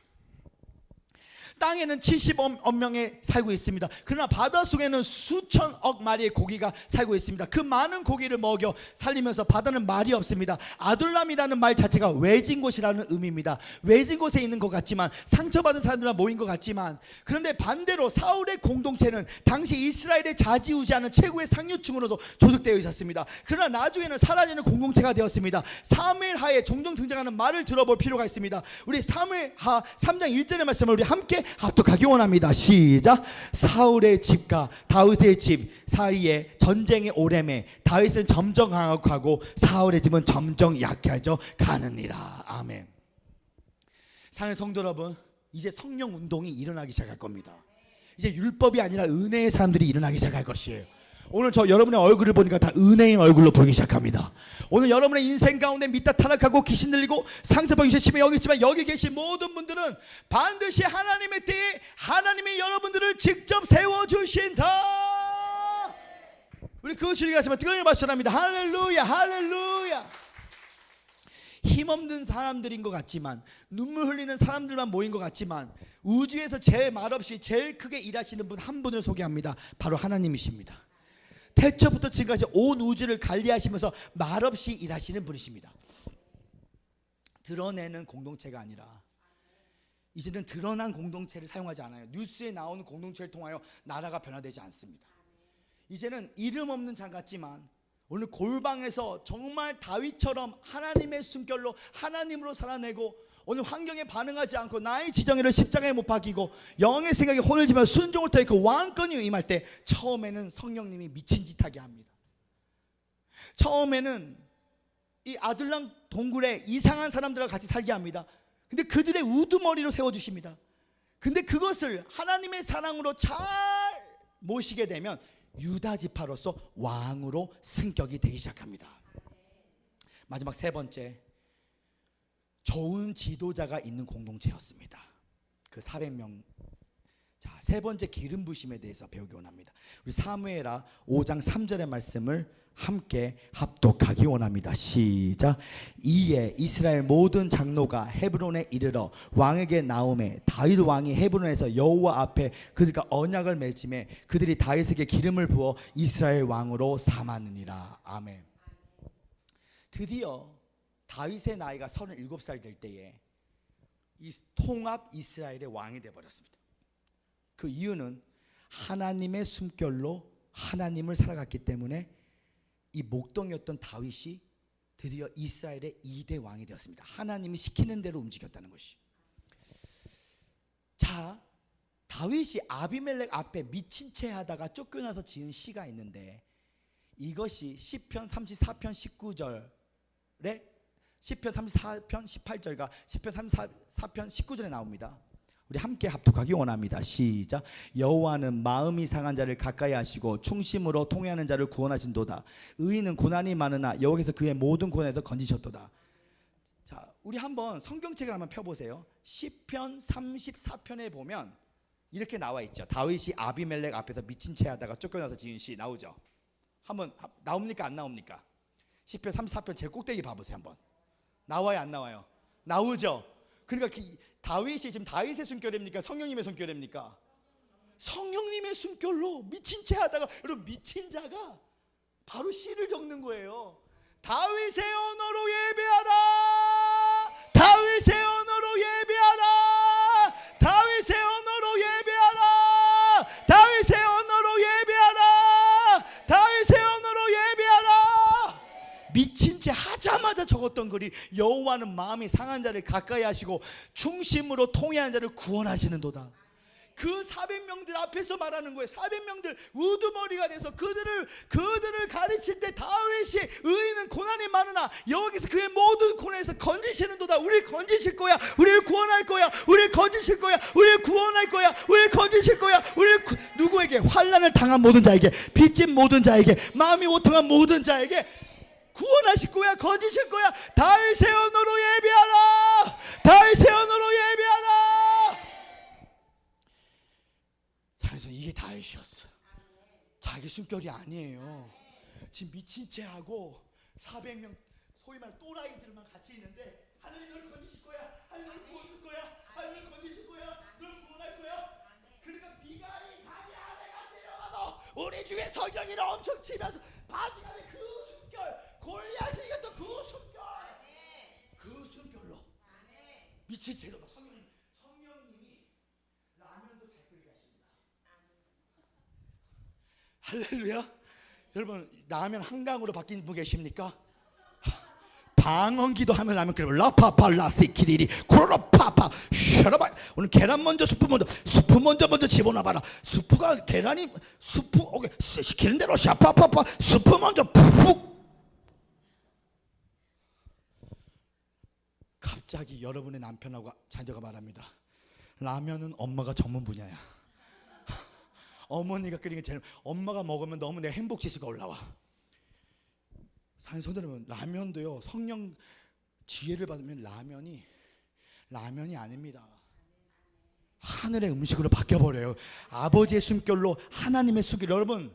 땅에는 70억 명이 살고 있습니다. 그러나 바닷속에는 수천억 마리의 고기가 살고 있습니다. 그 많은 고기를 먹여 살리면서 바다는 말이 없습니다. 아둘람이라는 말 자체가 외진 곳이라는 의미입니다. 외진 곳에 있는 것 같지만, 상처받은 사람들만 모인 것 같지만, 그런데 반대로 사울의 공동체는 당시 이스라엘의 좌지우지하는 최고의 상류층으로도 조직되어 있었습니다. 그러나 나중에는 사라지는 공동체가 되었습니다. 사무엘하에 종종 등장하는 말을 들어볼 필요가 있습니다. 우리 사무엘하 3장 1절의 말씀을 우리 함께 합독하기 원합니다. 시작. 사울의 집과 다윗의 집 사이에 전쟁의 오래매 다윗은 점점 강하고 사울의 집은 점점 약해져 가느니라. 아멘. 사랑하는 성도 여러분, 이제 성령 운동이 일어나기 시작할 겁니다. 이제 율법이 아니라 은혜의 사람들이 일어나기 시작할 것이에요. 오늘 저 여러분의 얼굴을 보니까 다 은혜의 얼굴로 보이기 시작합니다. 오늘 여러분의 인생 가운데 믿다 타락하고 귀신 들리고 상처받은 집에 여기 있지만 여기 계신 모든 분들은 반드시 하나님의 때에 하나님이 여러분들을 직접 세워주신다. 우리 그 주님이 가시면 뜨거운 박수합니다. 할렐루야 할렐루야. 힘없는 사람들인 것 같지만, 눈물 흘리는 사람들만 모인 것 같지만, 우주에서 제일 말없이 제일 크게 일하시는 분 한 분을 소개합니다. 바로 하나님이십니다. 태초부터 지금까지 온 우주를 관리하시면서 말없이 일하시는 분이십니다. 드러내는 공동체가 아니라 이제는 드러난 공동체를 사용하지 않아요. 뉴스에 나오는 공동체를 통하여 나라가 변화되지 않습니다. 이제는 이름 없는 장 같지만 오늘 골방에서 정말 다윗처럼 하나님의 숨결로 하나님으로 살아내고, 오늘 환경에 반응하지 않고 나의 지정의를 십자가에 못 박이고 영의 생각에 혼을 지며 순종을 터에 그 왕권이 임할 때 처음에는 성령님이 미친 짓 하게 합니다. 처음에는 이 아둘람 동굴에 이상한 사람들과 같이 살게 합니다. 근데 그들의 우두머리로 세워주십니다. 근데 그것을 하나님의 사랑으로 잘 모시게 되면 유다 지파로서 왕으로 승격이 되기 시작합니다. 마지막 세 번째, 좋은 지도자가 있는 공동체였습니다. 그 400명. 자, 세 번째 기름 부심에 대해서 배우기 원합니다. 우리 사무엘하 5장 3절의 말씀을 함께 합독하기 원합니다. 시작. 이에 이스라엘 모든 장로가 헤브론에 이르러 왕에게 나오매 다윗 왕이 헤브론에서 여호와 앞에 그들과 언약을 맺음에 그들이 다윗에게 기름을 부어 이스라엘 왕으로 삼았느니라. 아멘. 드디어 다윗의 나이가 37살 될 때에 이 통합 이스라엘의 왕이 되어버렸습니다. 그 이유는 하나님의 숨결로 하나님을 살아갔기 때문에 이 목동이었던 다윗이 드디어 이스라엘의 2대 왕이 되었습니다. 하나님이 시키는 대로 움직였다는 것이. 자, 다윗이 아비멜렉 앞에 미친 채 하다가 쫓겨나서 지은 시가 있는데, 이것이 시편 34편 19절에 시편 34편 18절과 시편 34편 19절에 나옵니다. 우리 함께 합독하기 원합니다. 시작. 여호와는 마음이 상한 자를 가까이 하시고 충심으로 통회하는 자를 구원하신도다. 의인은 고난이 많으나 여호와께서 그의 모든 고난에서 건지셨도다. 자, 우리 한번 성경책을 한번 펴보세요. 시편 34편에 보면 이렇게 나와 있죠. 다윗이 아비멜렉 앞에서 미친 채 하다가 쫓겨나서 지은 시 나오죠. 한번 나옵니까 안 나옵니까? 시편 34편 제일 꼭대기 봐보세요. 한번 나와요 안 나와요? 나오죠. 그러니까 다윗이 지금 다윗의 숨결입니까? 성령님의 숨결입니까? 성령님의 숨결로 미친 채 하다가, 여러분 미친 자가 바로 시를 적는 거예요. 다윗의 언어로 예배하라. 다윗의 언어로 예배하라. 다윗의 언어로 예배하라. 다윗의 언어로 예배하라. 다윗의 언어로 예배하라. 미친 채 하자마자 적었던 글이 여호와는 마음이 상한 자를 가까이 하시고 충심으로 통회한 자를 구원하시는도다. 그 400명들 앞에서 말하는 거예요. 400명들 우두머리가 돼서 그들을 가르칠 때 다윗이 의인은 고난이 많으나 여호와께서 그의 모든 고난에서 건지시는도다. 우리를 건지실 거야. 우리를 구원할 거야. 우리를 건지실 거야. 우리를 구원할 거야. 우리를 건지실 거야. 누구에게? 환난을 당한 모든 자에게, 빚진 모든 자에게, 마음이 오통한 모든 자에게 구원하실 거야. 건지실 거야. 다윗의 언어로 예배하라. 다윗의 언어로 예배하라. 그래서 이게 다윗이었어. 자기 숨결이 아니에요. 지금 미친 채 하고 400명 소위 말 또라이들만 같이 있는데 하나님 너를 건지실 거야. 하나님 너를 구원할 거야. 하나님 너를 건지실 거야. 너를 구원할 거야. 그러니까 미갈이 자기 아내가 데려가도 우리 중에 성경이를 엄청 치면서 바지가 돼. 그 숨결, 골리앗이 이겼던 그 숨결, 그 숨결로 미친 채로 성령님이 라면도 잘 끓이게 하십니다. 할렐루야. 여러분 라면 한강으로 바뀐 분 계십니까? 방언기도 하면 라면 끓여. 라파팔라시키리리 코로로파파 셔라바. 오늘 계란 먼저 수프 먼저 집어넣어봐라. 수프가 계란이 수프 오케이 시키는 대로 샤파파파 수프 먼저 푹. 갑자기 여러분의 남편하고 자녀가 말합니다. 라면은 엄마가 전문 분야야. 어머니가 끓이는 게 제일, 엄마가 먹으면 너무 내 행복지수가 올라와. 손들으면 라면도요, 성령 지혜를 받으면 라면이 아닙니다. 하늘의 음식으로 바뀌어버려요. 아버지의 숨결로 하나님의 숨결. 여러분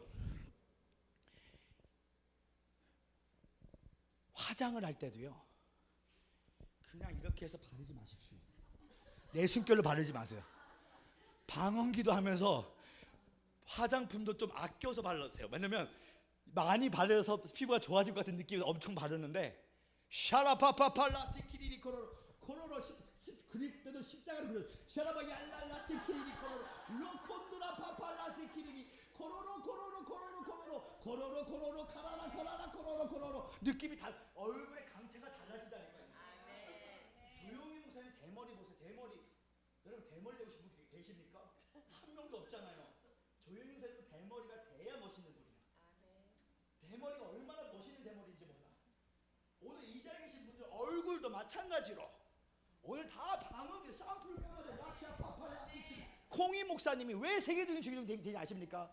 화장을 할 때도요, 그냥 이렇게 해서 바르지 마십시오. 내 숨결로 바르지 마세요. 방언기도 하면서 화장품도 좀 아껴서 발라주세요. 왜냐면 많이 바르서 피부가 좋아질 것 같은 느낌이 엄청 바르는데 샤라파파팔라시키리리 코로로 그릴 때도 십자가를 그려. 샤라바 얄랄라시키리리 코로로 로콘드라 파팔라시키리리 코로로 카라라 코로로 느낌이 다 얼굴의 강체가 달라지다니까요. 조용히 목사님 대머리 보세요. 대머리. 여러분 대머리 되고 싶은 분 계십니까? 한 명도 없잖아요. 조용히 목사님은 대머리가 돼야 멋있는 분이야. 대머리가 얼마나 멋있는 대머리인지 몰라. 오늘 이 자리에 계신 분들 얼굴도 마찬가지로 오늘 다 방언기 샴푸를 빼가지고 라샤파팔라시키. 콩이 목사님이 왜 세계적인 주기종 되지 아십니까?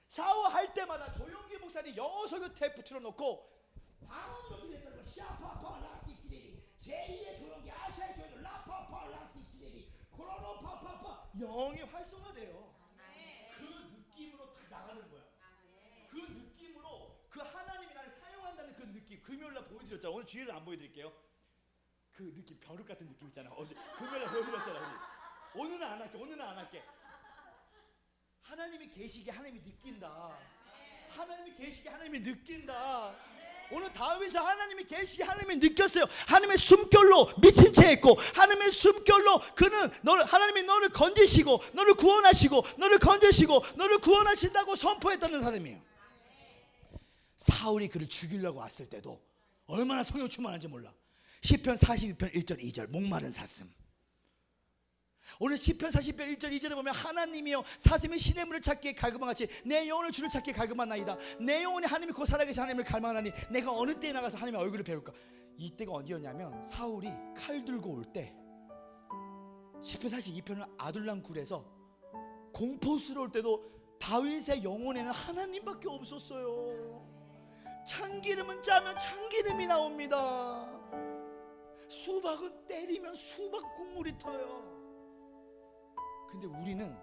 샤워할 때마다 조용기 목사님 영어 설교 테이프 틀어놓고 방언으로 기도했다는 거. 샤파팔라시키리 제2의 조용기 아시아의 조용기 라파팔라시키리 코로로파파파 영이 활성화돼요. 그 느낌으로 다 나가는 거야. 그 느낌으로 그 하나님이 나를 사용한다는 그 느낌. 금요일날 보여드렸잖아. 오늘 주일은 안 보여드릴게요. 그 느낌, 벼룩 같은 느낌 있잖아. 어제 금요일날 보여드렸잖아. 오늘은 안 할게. 하나님이 계시게 하나님이 느낀다. 하나님이 계시게 하나님이 느낀다. 오늘 다윗이 하나님이 계시게 하나님이 느꼈어요. 하나님의 숨결로 미친 채 했고, 하나님의 숨결로 하나님이 너를 건지시고 너를 구원하시고 너를 건지시고 너를 구원하신다고 선포했다는 사람이에요. 사울이 그를 죽이려고 왔을 때도 얼마나 성령 충만한지 몰라. 시편 42편 1절 2절 목마른 사슴. 오늘 시편 40편 1절 2절에 보면 하나님이여 사슴이 시냇물을 찾기에 갈급한 같이 내 영혼을 주를 찾기에 갈급하나이다. 내 영혼이 하나님이 곧 살아계신 하나님을 갈망하나니 내가 어느 때에 나가서 하나님의 얼굴을 배울까. 이때가 어디였냐면 사울이 칼 들고 올 때 시편 42편은 아둘람 굴에서 공포스러울 때도 다윗의 영혼에는 하나님밖에 없었어요. 참기름은 짜면 참기름이 나옵니다. 수박은 때리면 수박 국물이 터요. 근데 우리는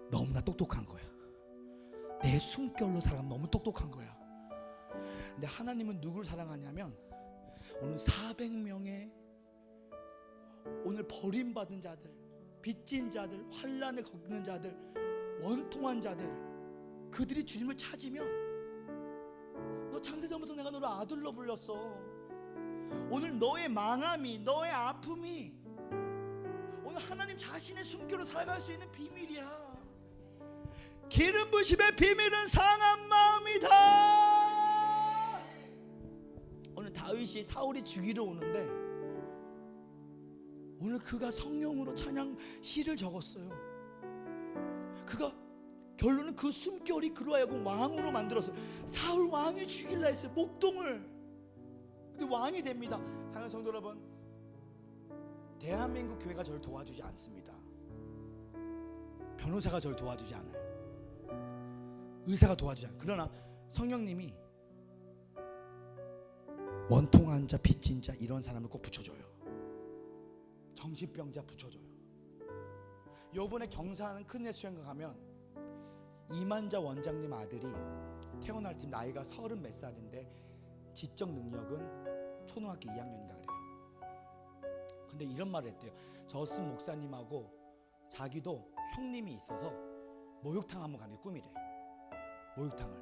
너무나 똑똑한 거야. 내 숨결로 살아가면 너무 똑똑한 거야. 근데 하나님은 누구를 사랑하냐면 오늘 400명의 오늘 버림받은 자들, 빚진 자들, 환난을 겪는 자들, 원통한 자들, 그들이 주님을 찾으면 너 창세전부터 내가 너를 아들로 불렀어. 오늘 너의 망함이, 너의 아픔이 오늘 하나님 자신의 숨결로 살아갈 수 있는 비밀이야. 기름 부심의 비밀은 상한 마음이다. 오늘 다윗이 사울이 죽이러 오는데 오늘 그가 성령으로 찬양 시를 적었어요. 그가 결론은 그 숨결이 그로 하여금 왕으로 만들었어요. 사울 왕이 죽일라 했어요. 목동을. 근데 왕이 됩니다. 사랑하는 성도 여러분, 대한민국 교회가 저를 도와주지 않습니다. 변호사가 저를 도와주지 않아요. 의사가 도와주지 않아요. 그러나 성령님이 원통한 자, 빚진 자 이런 사람을 꼭 붙여줘요. 정신병자 붙여줘요. 요번에 경사하는 큰애 수양가 가면 이만자 원장님 아들이 태어날 때 나이가 30 몇 살인데 지적 능력은 초등학교 2학년인가 그래요. 근데 이런 말을 했대요. 저스 목사님하고 자기도 형님이 있어서 목욕탕 한번 가는 게 꿈이래. 목욕탕을.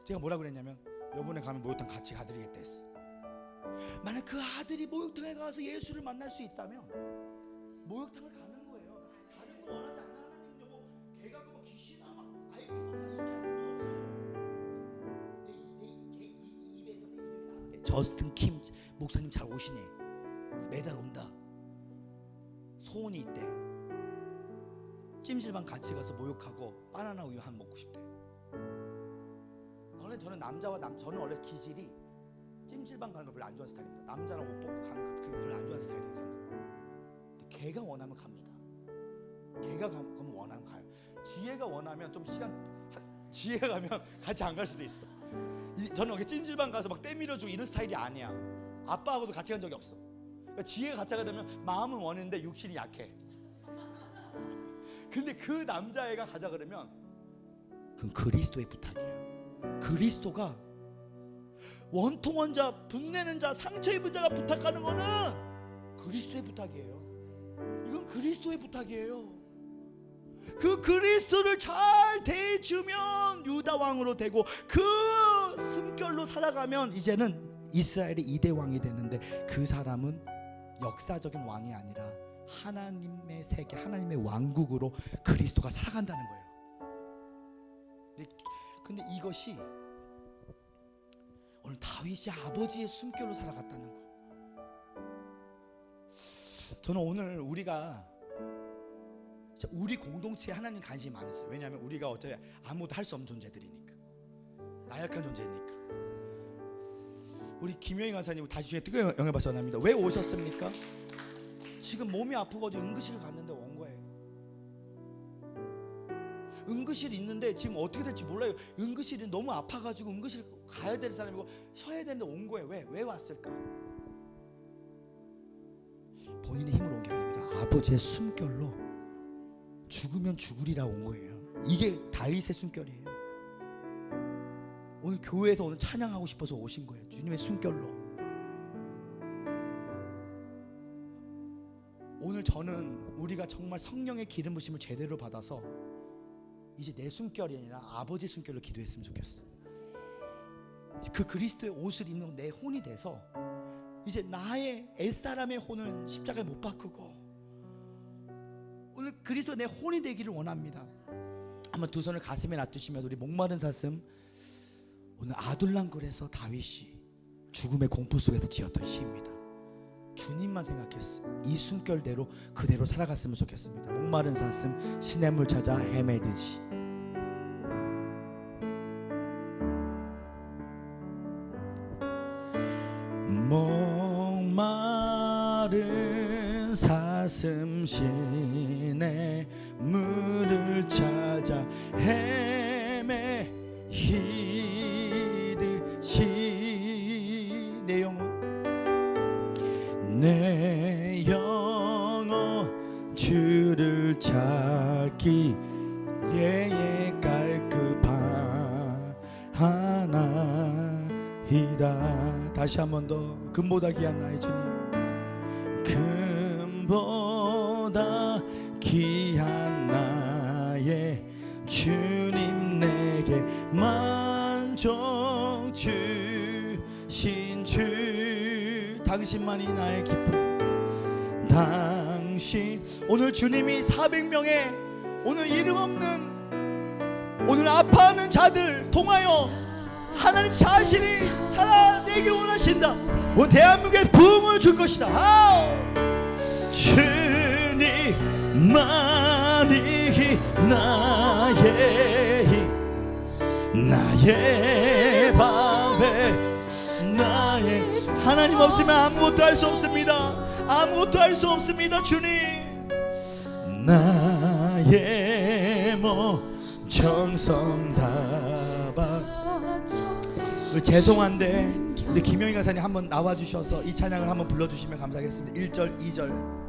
제가 뭐라 그랬냐면 요번에 가면 목욕탕 같이 가드리겠다 했어. 만약 그 아들이 목욕탕에 가서 예수를 만날 수 있다면 목욕탕을 가는 거예요. 다른 거 원하지 않는 하나님은요, 뭐 걔가 뭐 귀신아 막 아이고 막 이렇게 할 필요 없어요. 내 입에서 내 이름이 나왔대. 저스틴 킴 목사님 잘 오시네. 매달 온다. 소원이 있대. 찜질방 같이 가서 목욕하고 바나나 우유 한 먹고 싶대. 원래 저는 저는 원래 기질이 찜질방 가는 거 별로 안 좋아하는 스타일입니다. 남자랑 옷 벗고 가는 거 별로 안 좋아하는 스타일이에요. 근데 걔가 원하면 갑니다. 걔가 가면 원하면 가요. 지혜가 원하면 좀 시간 지혜가 가면 같이 안 갈 수도 있어. 저는 여기 찜질방 가서 막 때밀어주고 이런 스타일이 아니야. 아빠하고도 같이 간 적이 없어. 그러니까 지혜가 같이 가게 되면 마음은 원했는데 육신이 약해. 근데 그 남자애가 가자 그러면 그건 그리스도의 부탁이에요. 그리스도가 원통한 자, 분내는 자, 상처 입은 자가 부탁하는 거는 그리스도의 부탁이에요. 이건 그리스도의 부탁이에요. 그 그리스도를 잘 대해주면 유다 왕으로 되고 그 숨결로 살아가면 이제는 이스라엘의 2대 왕이 되는데 그 사람은 역사적인 왕이 아니라 하나님의 세계, 하나님의 왕국으로 그리스도가 살아간다는 거예요. 근데 이것이 오늘 다윗이 아버지의 숨결로 살아갔다는 거. 저는 오늘 우리가 우리 공동체에 하나님 관심이 많았어요. 왜냐하면 우리가 어차피 아무것도 할 수 없는 존재들이니까, 나약한 존재니까. 우리 김영희 간사님 다시 중에 뜨거운 영향을 받아 전합니다. 왜 오셨습니까? 지금 몸이 아프거든요. 응급실 갔는데 온 거예요. 응급실 있는데 지금 어떻게 될지 몰라요. 응급실이 너무 아파가지고 응급실 가야 될 사람이고 쉬어야 되는데 온 거예요. 왜 왔을까? 본인의 힘으로 온 게 아닙니다. 아버지의 숨결로 죽으면 죽으리라 온 거예요. 이게 다윗의 숨결이에요. 오늘 교회에서 오늘 찬양하고 싶어서 오신 거예요. 주님의 숨결로. 오늘 저는 우리가 정말 성령의 기름 부심을 제대로 받아서 이제 내 숨결이 아니라 아버지 숨결로 기도했으면 좋겠어. 그 그리스도의 옷을 입는 내 혼이 돼서 이제 나의 옛사람의 혼을 십자가에 못 바꾸고 오늘 그리스도 내 혼이 되기를 원합니다. 한번 두 손을 가슴에 놔두시면 우리 목마른 사슴, 오늘 아둘람굴에서 다윗이 죽음의 공포 속에서 지었던 시입니다. 주님만 생각했어. 이 숨결대로 그대로 살아갔으면 좋겠습니다. 목마른 사슴 시냇물 찾아 헤매듯이. 목마른 사슴 시냇물을 찾아 헤매히듯이 내 영혼 주를 찾기 예에 깔급하나이다. 다시 한 번 더. 금보다 귀한 나의 주님, 금보다 귀한 나의 주님, 내게 만족 주신 주, 당신만이 나의 기쁨. 당신, 오늘 주님이 400명의 오늘 이름 없는 오늘 아파하는 자들 통하여 하나님 자신이 살아내기 원하신다. 온 대한민국에 부흥을 줄 것이다. 주님만이 나의 밥에 나의, 하나님 없으면 아무것도 할 수 없습니다. 아무것도 할 수 없습니다. 주님, 나의 정성다바. 죄송한데 우리 김영희 가사님 한번 나와주셔서 이 찬양을 한번 불러주시면 감사하겠습니다. 1절 2절